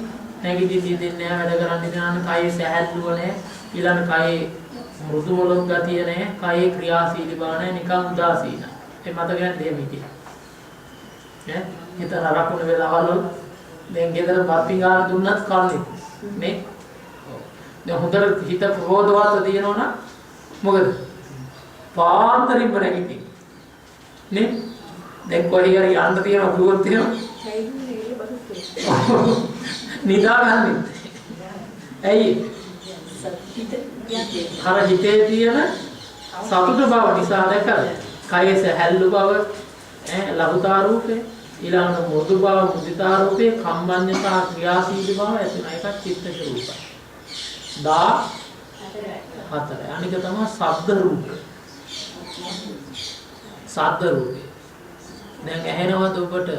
නැගිටින්න හිතෙන්නේ නෑ, වැඩ කරන්න හිතනනම් කයේ සැහැල්ලුව නෑ, ඊළඟ කයේ මෘදු මොළොක් ගතිය නෑ, කයේ ක්‍රියාශීලී බව නෑ, නිකන් උදාසීනයි. ඒ මතක නැද්ද එහෙම හිටියා? ඈ හිත නරක් වුණ වෙලාවල දැන් ගෙදර බත්පිඟාන දුන්නත් කන්නේ නේ. දැන් හොඳට හිත ප්‍රබෝධවත් තියෙනවනම් මොකද? පාන්දරින්ම නැගිටින්න නේ. දැන් කොහේ හරි යන්න තියෙනවා දුවත් තියෙනවා. නිදාගන්නේ. ඇයි? අර හිතේ තියෙන සතුට බව නිසා දැකලා කයේ සැහැල්ලු බව ලඝුතා රූපේ ඊළඟ මෘදු බව මුදිතා රූපේ කම්මඤ්ඤතා ක්‍රියාශීලී බව ඇති වෙන එකක් චිත්තජ රූපයි. 14. අනික තමයි ශබ්ද රූපේ. ශබ්ද රූපේ. දැන් ඇහෙනවද ඔබට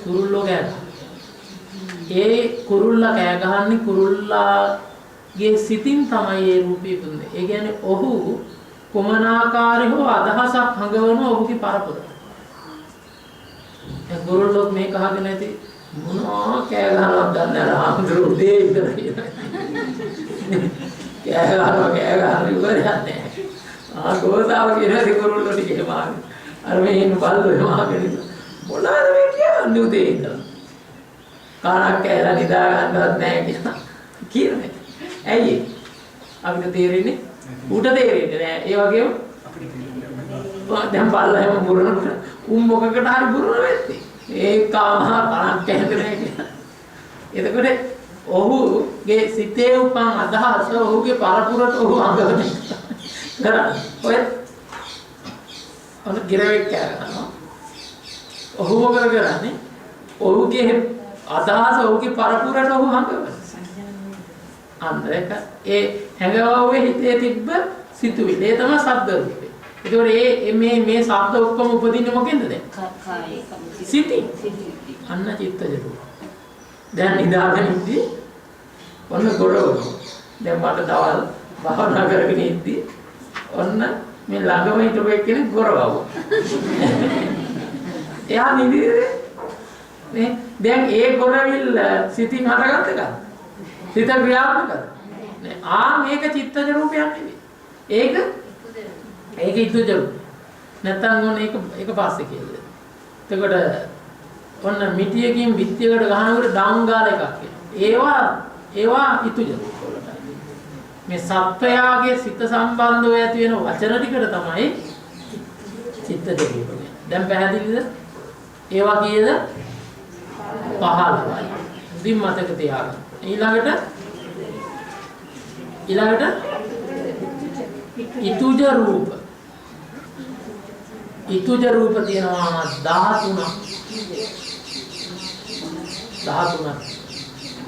කුරුල්ලෝ කෑ ගහන? ඒ කුරුල්ලා කෑ ගහන්නේ කුරුල්ලාගේ සිතින් තමයි ඒ රූපය පුන්නේ. ඒ කියන්නේ ඔහු කුමනාකාරී හෝ අදහසක් හඟවන ඔහුගේ පරපුර. ඒ කුරුල්ලෝ මේක අහගෙන නැති මොනවා කෑ ගහනවද දන්නේ නැහැ. ආම්දුරු දෙය ඉතන කියනවා. කෑ ගහනවා ඉවරයක් නැහැ. ගෝසාව කියන කුරුල්ලෝ ටිකේ මාගේ. අර මේ ඉන්න බල්ලෝ මාගේ මොනවද මේ කියන්නේ උදේ ඉඳලා. කාණක් කෑලා නිදා ගන්නවත් නැහැ කියනවා. ඇයි අපිට තේරෙන්නේ? ඌට තේරෙන්නේ නෑ. ඒ වගේම අපිට තේරෙන්නේ දැන් බල්ලා හැම බුරනකොට මොකකට හරි බුරන වෙන්නේ. ඒකම කණක් කැඳේ කියලා. එතකොට ඔහුගේ සිතේ උපන් අදහස ඔහුගේ පරපුරට ඔහු අඟවන කරා. ඔය ගිරවෙක් කරනවා. ඔහු මොකද කරන්නේ? ඔහුගේ අදහස ඔහුගේ පරපුරට ඔහු අඟවන. අන්න ඒක ඒ හැඟවුවේ හිතේ තිබ්බ සිතුවිලි. ඒ තමයි ශබ්ද රූපේ. ඒකෝර මේ ශබ්ද ඔක්කොම උපදින්නේ මොකෙන්ද දැන්? කායේ සිතින්. අන්න චිත්තජ රූප. දැන් නිදාගෙන ඉද්දි ඔන්න ගොඩවල. දැන් මට දවල් භාවනා කරගෙන ඉද්දි ඔන්න මේ ළඟම හිටපු එක්කෙනෙක් ගොරවව. එයා නිදිරේ නේ. දැන් ඒ ගොරවිල් සිතින් හටගත්ත එකද? සිත ක්‍රියාත්මකද? නෑ. මේක චිත්තජ රූපයක් නෙවෙයි. ඒක ඉතුජ රූප. නැත්තම් ඕන ඒක පස්සේ කියලා. එතකොට ඔන්න මිටියකින් බිත්තියකට ගහනකොට ඩවුන් ගාලා එකක් එනවා. ඒවා ඉතුජ රූප වලටයි. මේ සත්වයාගේ සිත සම්බන්ධව ඇති වෙන වචන ටිකට තමයි චිත්තජ රූප කියන්නේ. දැන් පැහැදිලිද? ඒවා කීයද? 15යි. ඉතින් මතක තියාගන්න. ඊළඟට ඉතුජ රූප. ඉතුජ රූප තියෙනවා 13ක්. 13ක්.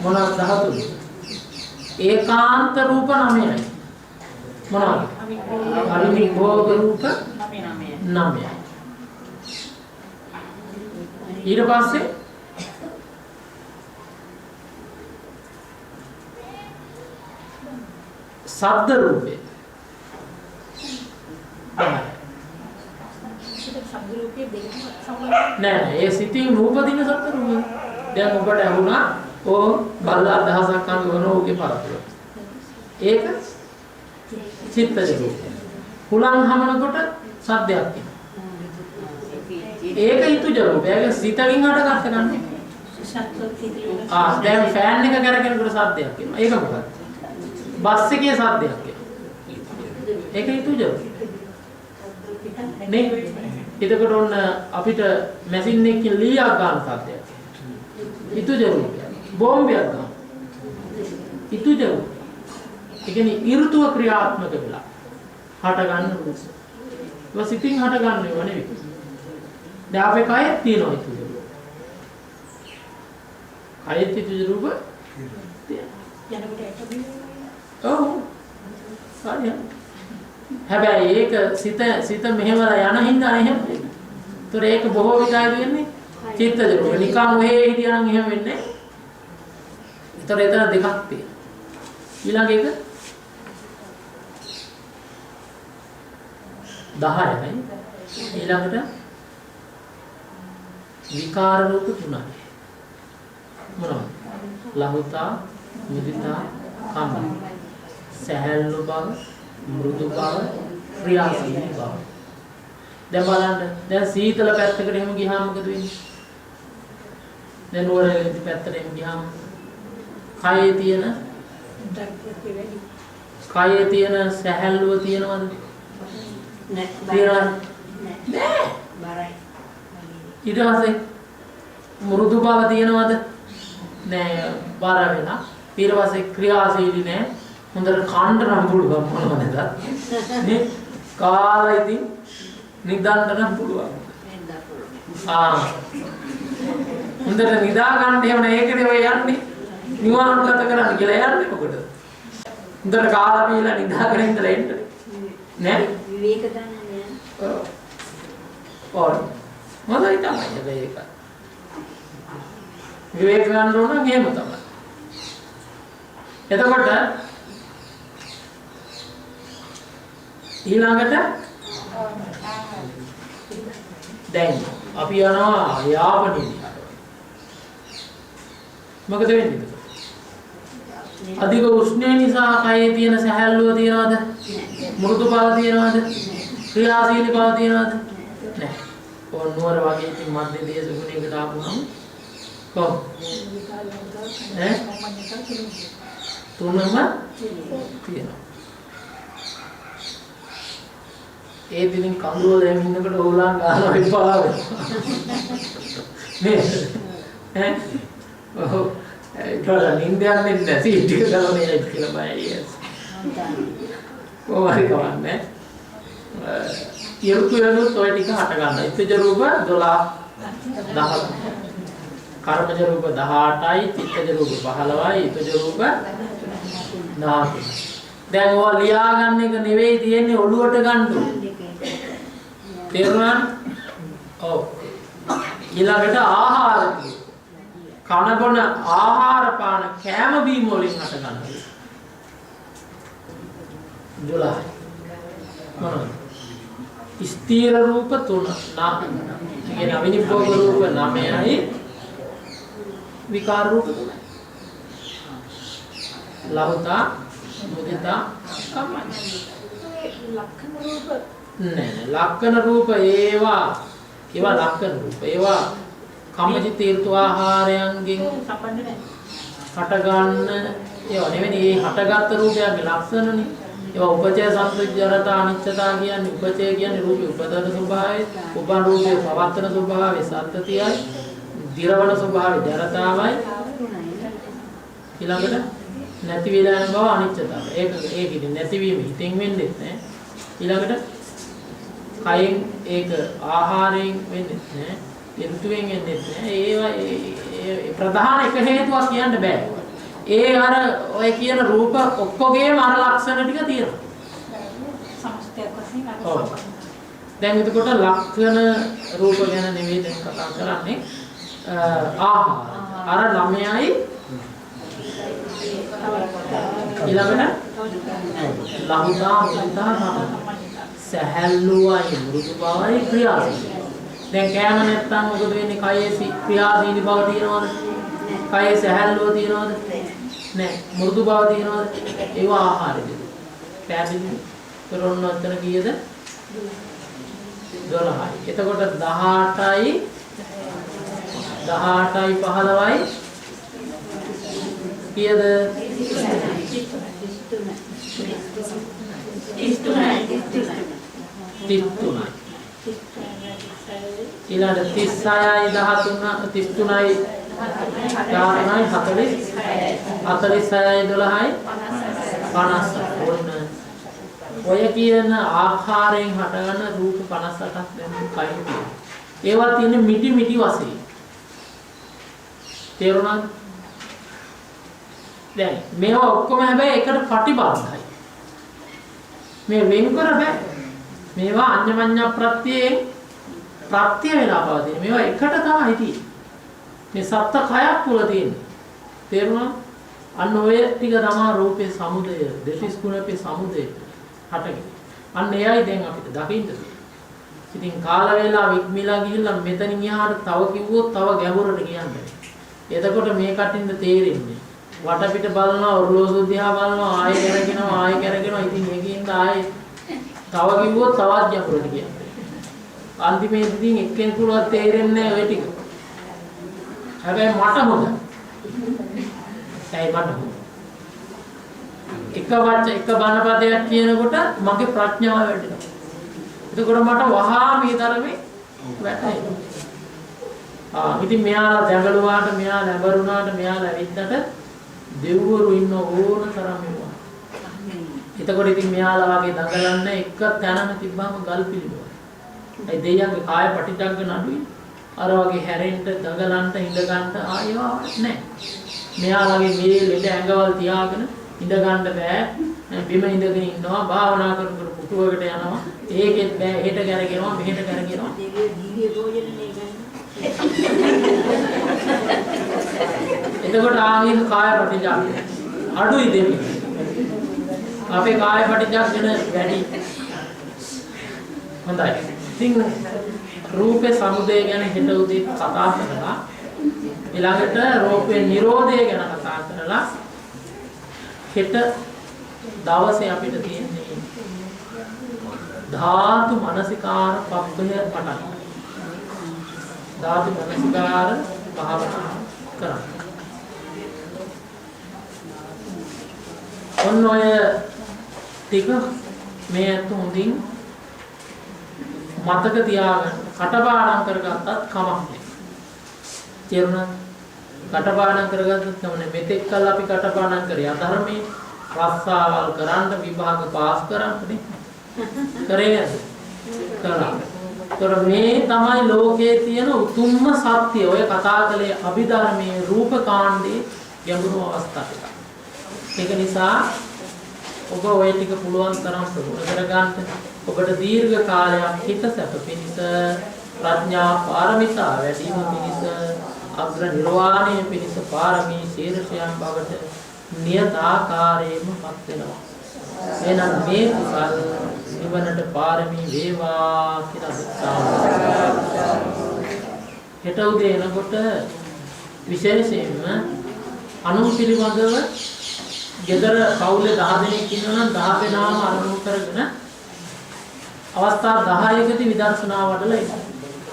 මොනවාද 13? ඒකාන්ත රූප 9යි. මොනවාද? අවිනිභෝග රූප 9යි. ඊට පස්සේ ශබ්ද රූපේ නෑ ඒ සිතින් නූපදින ශබ්ද රූපේ. දැන් ඔබට ඇහුණා ඕ බල්ලා දහසක් අනුවන ඕකේ පරතුර. ඒක චිත්තජ රූපේ. හුලං හමනකොට සද්දයක් එනවා. ඒක ඊතුජ රූපය. ඒක සිතකින් හටගත්ත ගන්නේ. දැන් ෆෑන් එක කරගෙනකොට සද්දයක් එනවා. ඒක මොකක්ද? බස් එකේ සද්දයක් එනවා. ඒක ඊතුජ රූපය. නේ? එතකොට ඔන්න අපිට මැෂින් එකකින් ලීයක් ගන්න සද්දයක්. ඊතුජ රූපය. බෝම්බයක් ගන්න. ඊතුජ රූපය. ඒ කියන්නේ ඍතුව ක්‍රියාත්මක වෙලා හට ගන්න රූප. ඒක සිතින් හට ගන්නව නෙවෙයි. දැන් අපේ කයෙත් තියෙනවා ඊතුජ රූප. කයෙත් ඊතුජ රූප තියෙනවා. ඔව්. හරිය. හැබැයි ඒක සිත මෙහෙවලා යන හින්දා එහෙම වෙන්නේ. ඒතර ඒක බොහෝ විටයි වෙන්නේ චිත්තජ රූප. නිකන් ඔහේ හිටියනම් එහෙම වෙන්නේ නැහැ. ඒතර එතන දෙකක් තියෙනවා. ඊළඟ එක 10යි. ඊළඟට විකාර රූප 3යි. මොනවද? ලහුතා, මුදිතා, කම්ම. සහැල්ලු බව, මෘදු බව, ක්‍රියාශීලී බව. දැන් බලන්න. දැන් සීතල පැත්තකට එහෙම ගියාම මොකද වෙන්නේ? දැන් නුවරඑළිය පැත්තට එහෙම ගියාම කයේ තියෙන සහැල්ලුව තියෙනවද? නෑ. බරයි. ඊට පස්සේ මෘදු බව තියෙනවද? නෑ බර වෙලා. ඊට පස්සේ ක්‍රියාශීලී නෑ. හොඳට කන්න නම් පුළුවන් මොනවද නේ? කාලා ඉතින් නිදාන්න නම් පුළුවන්. හොඳට නිදා ගන්න එහෙම නෑ. ඒකනේ ඔය යන්නේ. නිවාන් ගත කරන්න කියලා යන්නේ මොකටද? හොඳට කාලා පීලා නිදාගෙන ඉඳලා එන්න. නෑ? විවේක ගන්න නෑ. ඔව්. මොනවද තමයි ඒක? විවේක ගන්න ඕන නම් එහෙම තමයි. එතකොට ඊළඟට දැන් අපි යනවා යාපනයේ. මොකද වෙන්නේ? අධික උෂ්ණය නිසා කයේ තියෙන සැහැල්ලුව තියනවද? මෘදු බව තියනවද? ක්‍රියාශීලී බව තියනවද? නැහැ. ඕන නුවර වගේ ඉතින් මධ්‍ය දේශ ගුණයකට ආපුවම කොහොම? තුනම තියෙනවා. ඒ දිනින් කඳුවල එහෙම ඉන්නකොට ඕලං ගන්නවා එපා නේ. ඔව්. ඒක නින්දයක් නැති ටික ගලවන්නේ කියලා බයයි. කොහොමද කවන්නේ? ඊරුතු වෙනුත් ඔය ටික හට ගන්න. ඉතිජ රූප 12 කර්මජ රූප 18යි, චිත්තජ රූප 15යි, ඉතිජ රූප 19. දැන් ඔය ලියා ගන්න එක නෙවෙයි තියෙන්නේ ඔළුවට ගන්න ඕනේ. තේරුණාද? ඔව්. ඊළඟට ආහාර කන බොන ආහාර පාන කෑම බීම වලින් හට ගන්නවා. 12. මොනවද? ස්ථීර රූප 3. කියන්නේ අවිනිභෝග රූප 9යි. විකාර රූප 3යි. ලහුතා, මුදිතා, කම්මයි. ලක්ෂණ රූප නෑ. ලක්ෂණ රූප ඒවා ලක්ෂණ රූප. ඒවා කම්මජිත ඍතු ආහාරයන්ගෙන් සම්බන්ධ නැහැ. හට ගන්න ඒවා නෙවෙයි. මේ හටගත් රූපයන්ගේ ලක්ෂණනේ. ඒවා උපචය සංසුජ්ජරතා අනිච්චතා කියන්නේ උපචය කියන්නේ රූපේ උපදන ස්වභාවය, උපන් රූපේ පවත්තන ස්වභාවය සත්‍යතියයි, දිරවන ස්වභාවය ජරතාවයි. ඊළඟට නැති වේලා යන බව අනිච්චතාවය. ඒක ඉතින් නැතිවීම හිතෙන් වෙන්නේ නැහැ. ඊළඟට කයෙන් ඒක ආහාරයෙන් වෙන්නේ නැහැ. ඍතුවෙන් වෙන්නේ නැහැ. ඒවා ඒ ප්‍රධාන එක හේතුවක් කියන්න බෑ. ඒ අර ඔය කියන රූප ඔක්කොගේම අර ලක්ෂණ ටික තියෙනවා. සමස්තයක් වශයෙන් අර. දැන් එතකොට ලක්ෂණ රූප ගැන නෙවෙයි දැන් කතා කරන්නේ. ආහාර අර ළමයයි ඊළඟට ලහුදා මුදා සහැල්ලුවයි මෘදු බවයි ක්‍රියාශීලී. දැන් කෑම නැත්තම් මොකද වෙන්නේ? කයේ ක්‍රියාශීලී බව තියෙනවද? කයේ සහැල්ලුව තියෙනවද? නැහැ. මෘදු බව තියෙනවද? ඒව ආහාරෙද. පැහැදිලිද? කරොන්න අතර කීයද? 12යි. එතකොට 18යි 15යි කීයද? 33යි. ඊළඟ 36යි 33යි 40යි 46යි 12යි 50. ඔය කියන ආකාරයෙන් හටගන්න රූප 58ක් දැන් කයින් තියෙනවා. ඒවා තියෙන මිටි වශයෙන්. තේරුණාද? දැන් මේවා ඔක්කොම හැබැයි එකට ප්‍රතිබද්ධයි. මේ වෙන්කර බෑ. මේවා අඤ්ඤමඤ්ඤ ප්‍රත්‍යයෙන් ප්‍රත්‍ය වෙලා පවතින. මේවා එකට තමයි තියෙන්නේ. මේ සත්ත කයක් තුල තියෙන්නේ. තේරුණාද? අන්න ඔය ටික තමයි රූපේ සමුදය, දෙතිස් ගුණපේ සමුදය හටගෙන. අන්න එයයි දැන් අපිට දකින්න තියෙන්නේ. ඉතින් කාල වේලා වික්මිලා ගිහිල්ලා මෙතනින් එහාට තව කිව්වොත් තව ගැඹුරට කියන්නේ. එතකොට මේ කටින්ද තේරෙන්නේ. වටපිට බලනවා, ඔරලෝසු දිහා බලනවා, ආයෙ කරගෙනවා. ඉතින් මේකෙන්ද ආයෙ තව කිව්වොත් තවත් ගැඹුරට කියන්නේ. අන්තිමේදී එක්කෙනෙකුට තේරෙන්නේ නැහැ ඔය ටික. හැබැයි මට හොඳයි. එක බණ පදයක් කියනකොට මගේ ප්‍රඥාව වැඩෙනවා. එතකොට මට වහා මේ ධර්මේ වැටහෙනවා. ඉතින් මෙයාලා දැඟලුවාට, මෙයා ලැබරුණාට, මෙයා ලැබිද්දට දෙව්වරු ඉන්න ඕන තරම් වෙනවා. එතකොට ඉතින් මෙයාලා වගේ දඟලන්න එක තැනම තිබ්බම ගල් පිළිවෙල. ඒ දෙයියන්ගේ කාය පටිච්චංග නඩුයි. අර වගේ හැරෙන්න, දඟලන්න, ඉඳ ගන්න ආයෙවා නැහැ. මෙයාලගේ මේ ලෙඩ ඇඟවල් තියාගෙන ඉඳ ගන්න බෑ. බිම ඉඳගෙන ඉන්නවා, භාවනා කර පුටුවකට යනවා. ඒකෙත් බෑ. හෙට කරගෙනවා, මෙහෙට කරගෙනවා. එතකොට ආගින් කාය ප්‍රතිජාන අඩුයි දෙන්නේ. අපේ කාය ප්‍රතිජාන වැඩි. හොඳයි. ඉතින් රූපේ සමුදය ගැන හෙට උදේ කතා කරලා ඊළඟට රූපේ නිරෝධය ගැන කතා කරලා හෙට දවසේ අපිට තියෙන්නේ ධාතු මනසිකාර පබ්බය පටන්. ධාතු මනසිකාර භාවනා කරන්න. ඔන්න ඔය ටික මේ හොඳින් මතක තියාගන්න. කටපාඩම් කරගත්තත් කමක් නැහැ. තේරුණාද? කටපාඩම් කරගත්තත් කමක් නැහැ. මෙතෙක් කල් අපි කටපාඩම් කරේ අධර්මයේ රස්සාවල් කරන්න, විභාග පාස් කරන්න නේ. කරේ නේද? කළා. ඒතර මේ තමයි ලෝකයේ තියෙන උතුම්ම සත්‍ය. ඔය කතා කළේ අභිධර්මයේ රූපකාණ්ඩේ ගැඹුරු අවස්ථාවක්. ඒක නිසා ඔබ ඔය ටික පුළුවන් තරම් ප්‍රගුණ කරගන්න. ඔබට දීර්ඝ කාලයක් හිත සැප පිණිස, ප්‍රඥා පාරමිතා වැඩි වීම පිණිස, අග්‍ර නිර්වාණය පිණිස පාරමී ශීර්ෂයන් බවට නියත ආකාරයෙන්මපත් වෙනවා. එහෙනම් මේ කුසල් නිවනට පාරමී වේවා කියලා අදිස්ථාන. හෙට උදේ එනකොට විශේෂයෙන්ම අනුන් පිළිබඳව ගෙදර කවුලේ 10 දෙනෙක් ඉන්නවා නම් 10 දෙනාම අනුමත කරගෙන අවස්ථා 10කදී විදර්ශනා වඩලා ඉන්න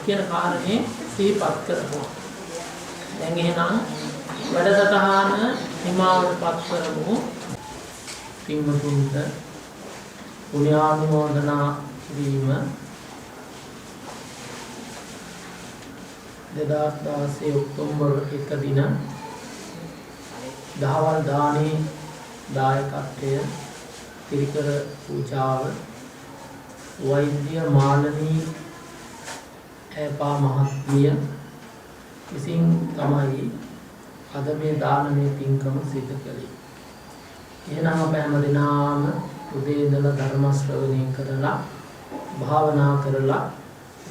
කියන කාරණේ සිහිපත් කරනවා. දැන් එහෙනම් වැඩසටහන හිමාවටපත් කරමු. පින්වතුන්ට පුණ්‍යානුමෝදනා කිරීම 2016 ඔක්තෝබර් 1 දින දහවල් දානේ දායකත්වය පිරිකර පූජාව වෛද්‍ය මාලනී ඇපා මහත්මිය විසින් තමයි අද මේ දානමය පින්කම සිදු කළේ. එහෙනම් අප හැම දිනම උදේ ඉඳලා ධර්ම ශ්‍රවණය කරලා භාවනා කරලා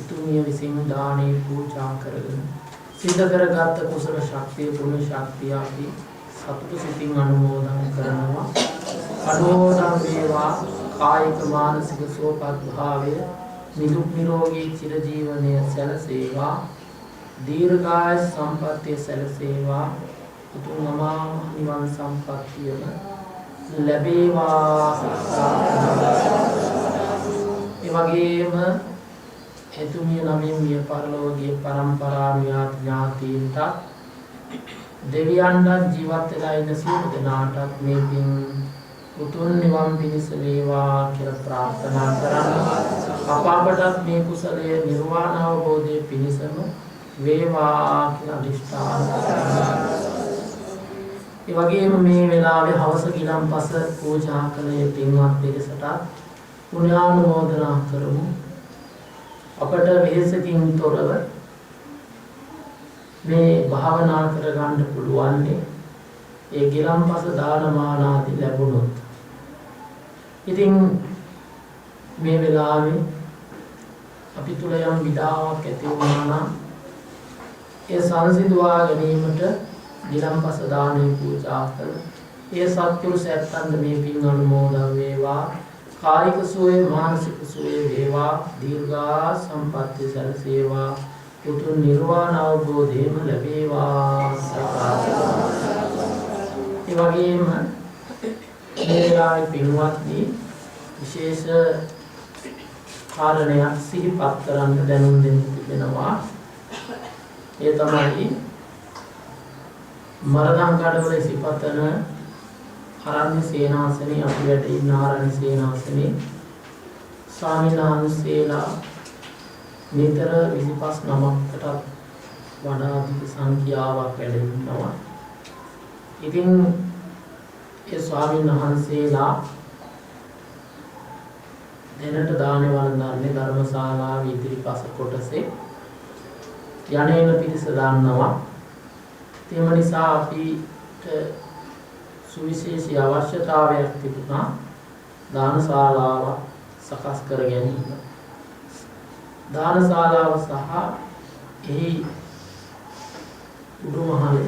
උතුමිය විසින් දානේ පූජා කරගෙන සිද්ධ කරගත් කුසල ශක්තිය පුණ්‍ය ශක්තිය අපි සතුට සිතින් අනුමෝදන් කරනවා. අනුමෝදන් වේවා කායික මානසික සුවපත් භාවය නිදුක් නිරෝගී චිරජීවනය සැලසේවා. දීර්ඝායු සම්පන්නිය සැලසේවා. උතුම් අමා මහ නිවන් සම්පත්තියම ලැබේවා. ඒ වගේම එතුමිය නමින් මිය පරලෝකයේ පරම්පරා ඥාතීන්ට දෙවියන්ට ජීවත් වෙලා ඉන්න සියලු දෙනාටත් මේ පින් උතුම් නිවන් පිණිස වේවා කියලා ප්‍රාර්ථනා කරනවා. අපට මේ කුසලයේ නිර්වාණ අවබෝධයේ පිණිසම වේවා කියලා අදිෂ්ඨාන කරනවා. ඒ වගේම මේ වෙලාවේ හවස ගිලන්පස පූජා කළේ පින්වත් පිරිසට පුණ්‍යානුමෝදනා කරමු. අපට වෙහෙසකින් තොරව මේ භාවනා කරගන්න පුළුවන් ඒ ගිලන්පස දානමාන ආදී ලැබුණොත්. ඉතින් මේ වෙලාවේ අපි තුල යම් විඩාවක් ඇති වුණා නම් ඒ සංසිඳවා ගැනීමට ගිලන්පස දානෙ පූජා කළ ඒ සත්පුරුෂ ඇත්තන්ට මේ පින් අනුමෝදන් වේවා. කායික සුවය මානසික සුවය වේවා. දීර්ඝා සම්පත්තිය සැලසේවා. උතුම් නිර්වාණ අවබෝධයම ලැබේවා. ඒ වගේම මේ පින්වත්නි විශේෂ කාරණයක් සිහිපත් කරන්න දැනුම් දෙන්න තිබෙනවා. ඒ තමයි මරණංගඩවල සිපතන ආරණ්‍ය සේනාසනේ අපි වැඩ ඉන්න ආරණ්‍ය සේනාසනේ ස්වාමීන් වහන්සේලා නිතර 25 නමකටත් වඩා අධික සංඛ්‍යාවක් වැඩ ඉන්නවා. ඉතින් ඒ ස්වාමීන් වහන්සේලා දෙනට දානේ වළඳන්නේ ධර්මශාලාවේ ඉදිරිපස කොටසේ යන්නේන පිරිස දාන්නවා. ඒ නිසා අපිට සුවිශේෂී අවශ්‍යතාවයක් තිබුණා දානශාලාව සකස් කර ගැනීම. දානශාලාව සහ එහි උඩුමහල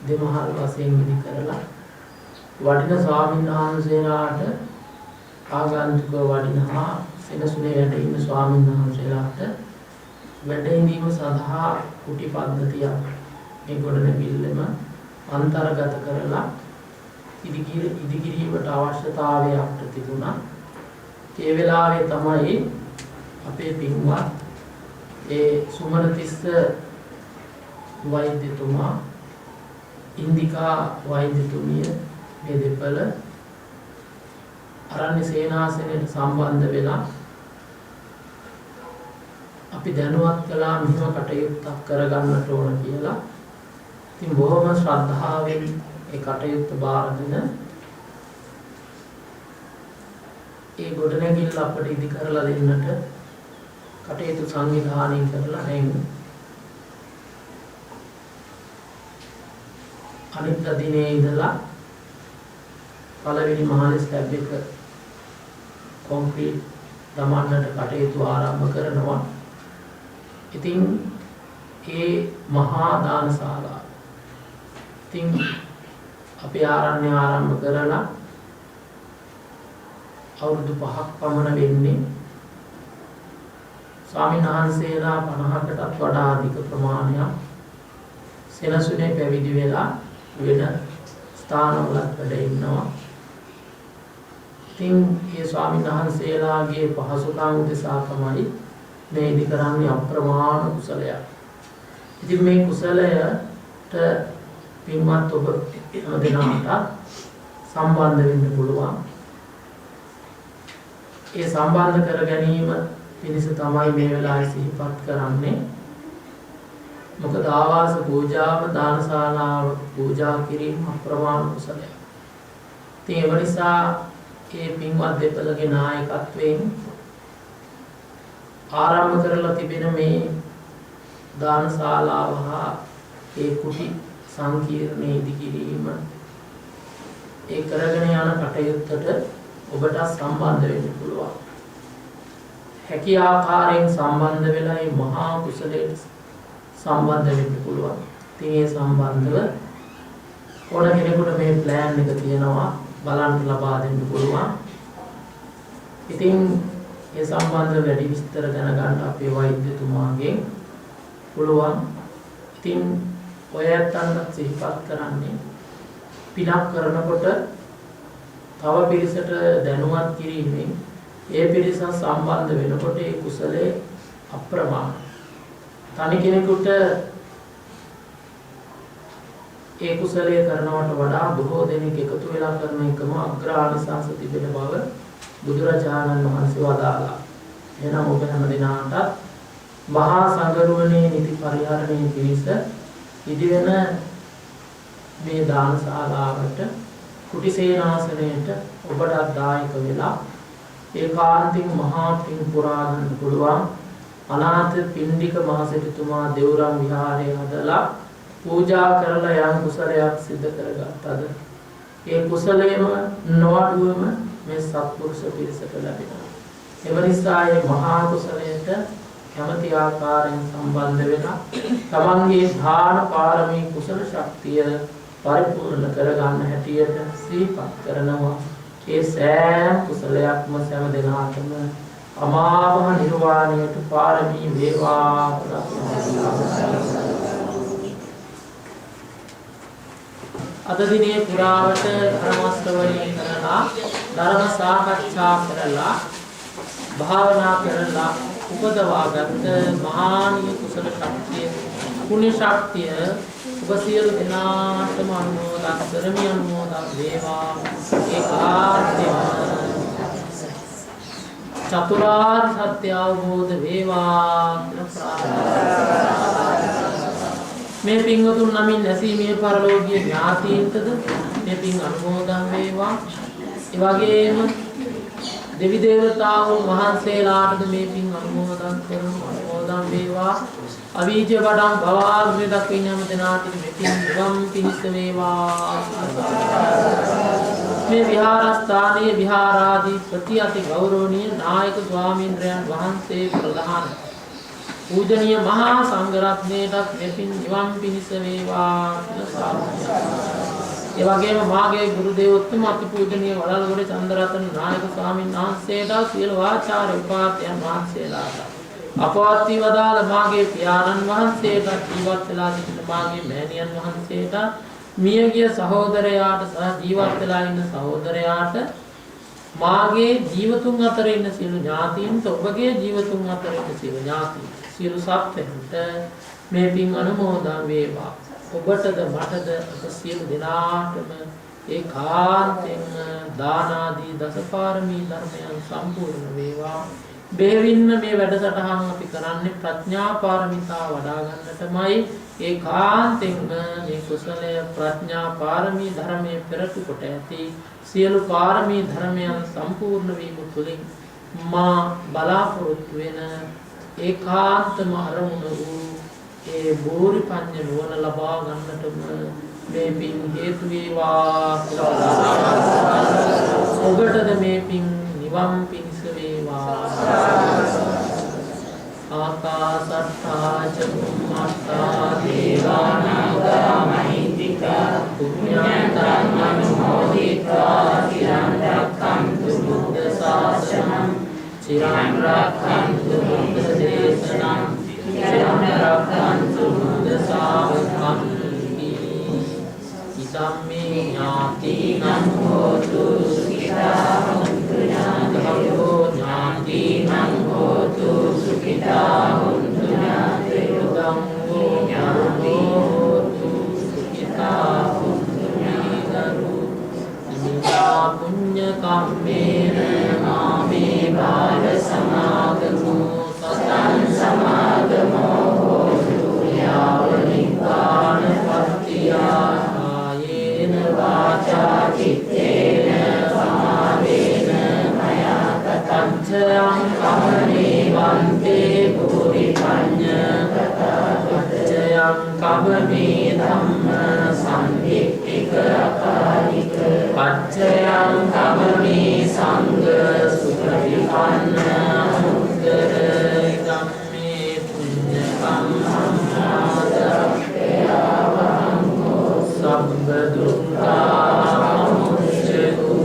දෙමහල් වශයෙන් ඉදි කරලා වඩින ස්වාමීන් වහන්සේලාට ආගන්තුක වඩිනවා සෙනසුනේ වැඩ ඉන්න ස්වාමීන් වහන්සේලාට වැඩ ඉඳීම සඳහා කුටි පද්ධතියක් මේ ගොඩනැගිල්ලම අන්තර්ගත කරලා ඉදිකිරීමට අවශ්‍යතාවයක් තිබුණා. ඒ වෙලාවේ තමයි අපේ පින්වත් ඒ සුමනතිස්ස වෛද්‍යතුමා ඉන්දිකා වෛද්‍යතුමිය මේ දෙපළ ආරණ්‍ය සේනාසනයට සම්බන්ධ වෙලා අපි දැනුවත් කළා මෙහෙම කටයුත්තක් කරගන්නට ඕන කියලා. ඉතින් බොහොම ශ්‍රද්ධාවෙන් ඒ කටයුත්ත බාරගෙන ඒ ගොඩනැගිල්ල අපට ඉදි කරලා දෙන්නට කටයුතු සංවිධානය කරලා දැන් අනිත් දිනේ ඉඳලා පළවෙනි මහල ස්ලැබ් එක කොන්ක්‍රීට් දමන්නට කටයුතු ආරම්භ කරනවා. ඉතින් ඒ මහා දානශාලාව ඉතින් අපි ආරණ්‍ය ආරම්භ කරලා අවුරුදු 5ක් පමණ වෙන්නේ. ස්වාමීන් වහන්සේලා 50කටත් වඩා අධික ප්‍රමාණයක් සෙනසුනේ පැවිදි වෙලා වෙන ස්ථානවල වැඩ ඉන්නවා. ඉතින් මේ ස්වාමීන් වහන්සේලාගේ පහසුකම් උදෙසා තමයි මේ ඉදි කරන්නේ අප්‍රමාණ කුසලයක්. ඉතින් මේ කුසලයට පින්වත් ඔබ හැමදෙනාට සම්බන්ධ වෙන්න පුළුවන්. ඒ සම්බන්ධ කර ගැනීම පිණිස තමයි මේ වෙලාවේ සිහිපත් කරන්නේ. මොකද ආවාස පූජාව දානශාලාව පූජා කිරීම අප්‍රමාණ කුසලයක්. ඒ නිසා මේ පින්වත් දෙපළගේ නායකත්වයෙන් ආරම්භ කරලා තිබෙන මේ දානශාලාව හා ඒ කුටි සංකීර්ණයේ ඉදි කිරීම ඒ කරගෙන යන කටයුත්තට ඔබට සම්බන්ධ වෙන්න පුළුවන්. හැකි ආකාරයෙන් සම්බන්ධ වෙලා මේ මහා කුසලයේ සම්බන්ධ වෙන්න පුළුවන්. ඉතින් ඒ සම්බන්ධව ඕන කෙනෙකුට මේ ප්ලෑන් එක තියෙනවා බලන්න ලබා දෙන්න පුළුවන්. ඉතින් ඒ සම්බන්ධව වැඩි විස්තර දැනගන්න අපේ වෛද්‍යතුමාගෙන් පුළුවන්. ඉතින් ඔයයන්ට සිහිපත් කරන්නේ පිනක් කරනකොට තව පිරිසට දැනුවත් කිරීමෙන් ඒ පිරිස සම්බන්ධ වෙනකොට ඒ කුසලයේ අප්‍රමාණ. තනි කෙනෙකුට ඒ කුසලයේ කරනවට වඩා බොහෝ දෙනෙක් එකතු වෙලා කරන එකම අග්‍රානිසංස තිබෙන බව බුදුරජාණන් වහන්සේ වදාළා. එහෙනම් ඔබ හැම දිනාටත් මහා සංඝරුවනේ නිති පරිහරණයේ පිණිස ඉදිවෙන මේ දානශාලාවට කුටිසේනාසනයට ඔබට දායක වෙලා ඒකාන්තින් මහා පින් පුරා ගන්න පුළුවන්. අනාථ පින්ඩික මහසෙතුමා දෙවුරම් විහාරය හදලා පූජා කරලා යම් කුසලයක් සිද්ධ කරගත්තද ඒ කුසලයේම නොඅඩුවම මේ සත්පුරුෂ පිරිසට ලැබෙනවා. ඒ නිසා මේ මහා කුසලයට කැමැති ආකාරයෙන් සම්බන්ධ වෙලා තමන්ගේ දාන පාරමී කුසල ශක්තිය පරිපූර්ණ කරගන්න හැටියට සිහිපත් කරනවා. ඒ සෑම කුසලයක්ම සෑම දිනකටම අමාමහ නිර්වාණයට පාරමී වේවා. අද දිනේ පුරාවට ධර්ම ශ්‍රවණය කරලා ධර්ම සාකච්ඡා කරලා භාවනා කරලා උපදවාගත් මහානීය කුසල ශක්තිය පුණ්‍ය ශක්තිය ඔබ සියලු දෙනාටම අනුමෝදන් කරමි. අනුමෝදන් වේවා. ඒකාන්තයෙන්ම චතුරාර්ය සත්‍ය අවබෝධ වේවා කියලා මේ පින්වතුන් නමින් නැසීමේ පරලෝකීය ඥාතීන්ටද මේ පින් අනුමෝදන් වේවා. ඒ වගේම දෙවි දේවතාවුන් වහන්සේලාටද මේ පින් අනුමෝදන් කරමු. අනුමෝදන් වේවා. අවීජ වඩම් භවාග්‍රේ දක්වින් යම් දෙනාට මේ පින් නිවන් පිණිස වේවා. මේ විහාරස්ථානයේ විහාරාධිපති අති ගෞරවනීය නායක ස්වාමීන්ද්‍රයන් වහන්සේ ප්‍රධාන පූජනීය මහා සංඝරත්නයටත් මේ පින් නිවන් පිණිස වේවා කියලා. ඒ වගේම මාගේ ගුරු දේවෝත්තම අති පූජනීය වඩල්ගොඩ චන්දරතන නායක ස්වාමීන් වහන්සේට සියලු ආචාර්ය උපාධ්‍යයන් වහන්සේලාට අපවත් වදාළ මාගේ පියාණන් වහන්සේට ජීවත් වෙලා සිටින මාගේ මෑණියන් වහන්සේට මියගිය සහෝදරයාට සහ ජීවත් වෙලා ඉන්න සහෝදරයාට මාගේ ජීවතුන් අතර ඉන්න සියලු ඥාතීන්ට ඔබගේ ජීවතුන් අතර ඉන්න සියලු ඥාතීන් සියලු සත්ත්වයන්ට මේ පින් අනුමෝදන් වේවා. ඔබටද මටද අප සියලු දෙනාටම ඒකාන්තයෙන් දාන ආදී දසපාරමී ධර්මයන් සම්පූර්ණ වේවා. බෙහෙවින්ම මේ වැඩසටහන් අපි කරන්නේ ප්‍රඥා පාරමිතා වඩා ගන්නටමයි. ඒකාන්තයෙන් මේ කුසලය ප්‍රඥා පාරමී ධර්මයේ පෙරටු කොට ඇති සියලු පාරමී ධර්මයන් සම්පූර්ණ වීම තුළින් මා බලාපොරොත්තු වෙන ඒකාන්තම අරමුණ වූ ඒ බෝරි පඤ්ඤ නුවණ ලබා ගන්නටම මේ පින් හේතු වේවා. ඔබටද මේ පින් නිවන් පිණිස වේවා. ආකාසට්ඨා ච බුම්මට්ඨා දේවානාගා මහින්దికා පුඤ්ඤන්තං අනුමෝදිत्वा චිරං රක්ඛන්තු බුද්ධ ශාසනං චිරං රක්ඛන්තු බුද්ධ දේශනං චිරං රක්ඛන්තු බුද්ධ ශාවකං ඉදම්මේ ඥාතිනං හෝතු සුඛිතා හොන්තු ඥාතයෝ ඥාතිනං හෝතු සුඛිතා හොන්තු ඥාතයෝ ධම්මෝ ඥානෝ හෝතු සුඛිතා හොන්තු ඥාතයෝ ඉමිනා පුඤ්ඤ කම්මේන මාමේ බාල සමාගමෝ සතං සමාගමෝ හෝතු යාව නිපාන පත්තියා वाचा चित्तेन समावेन मया कथञ्चयं कमने वन्ते भूरि पञ्ඤ कथञ्चयं कमने धम्म सन्दिट्ठिक अकालिक पञ्चयं कमने संग सुख विपन्न मुद्गर धम्मे पुण्यकं දුක්ඛා මුච්ඡතු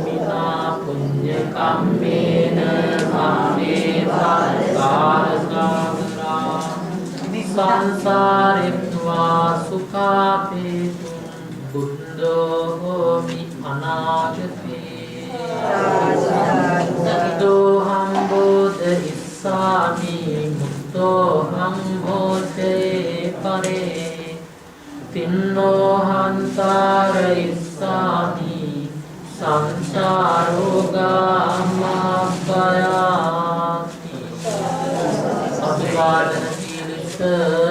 විනා පුඤ්ඤ කම්මේන සම්මේ සංසාරසාගරා සංසාරෙත්වා සුඛාපේතු බුද්ධෝ හෝමි අනාගතේ සතෝහං බෝධිසාමි මුක්තෝහං බෝධේ පරේ තින්නෝ හන්තරයිස්සාමි සංසාරෝගාමපයාති අභිවාදන සීලිස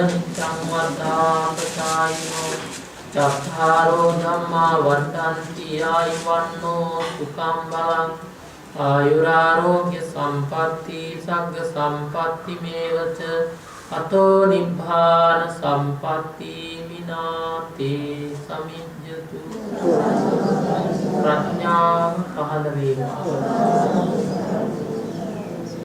නිච්ඡං වද්ධාපචායිනෝ චත්තාරෝ ධම්මා වර්ධන්ති ආයුවන්නෝ සුඛං බලං ආයුරාරෝග්‍ය සම්පatti සග්ග සම්පatti මේවච අතෝ නිබ්බාන සම්පatti විනාතේ සමිඤ්ඤතු ප්‍රඥාව පහළ වේවා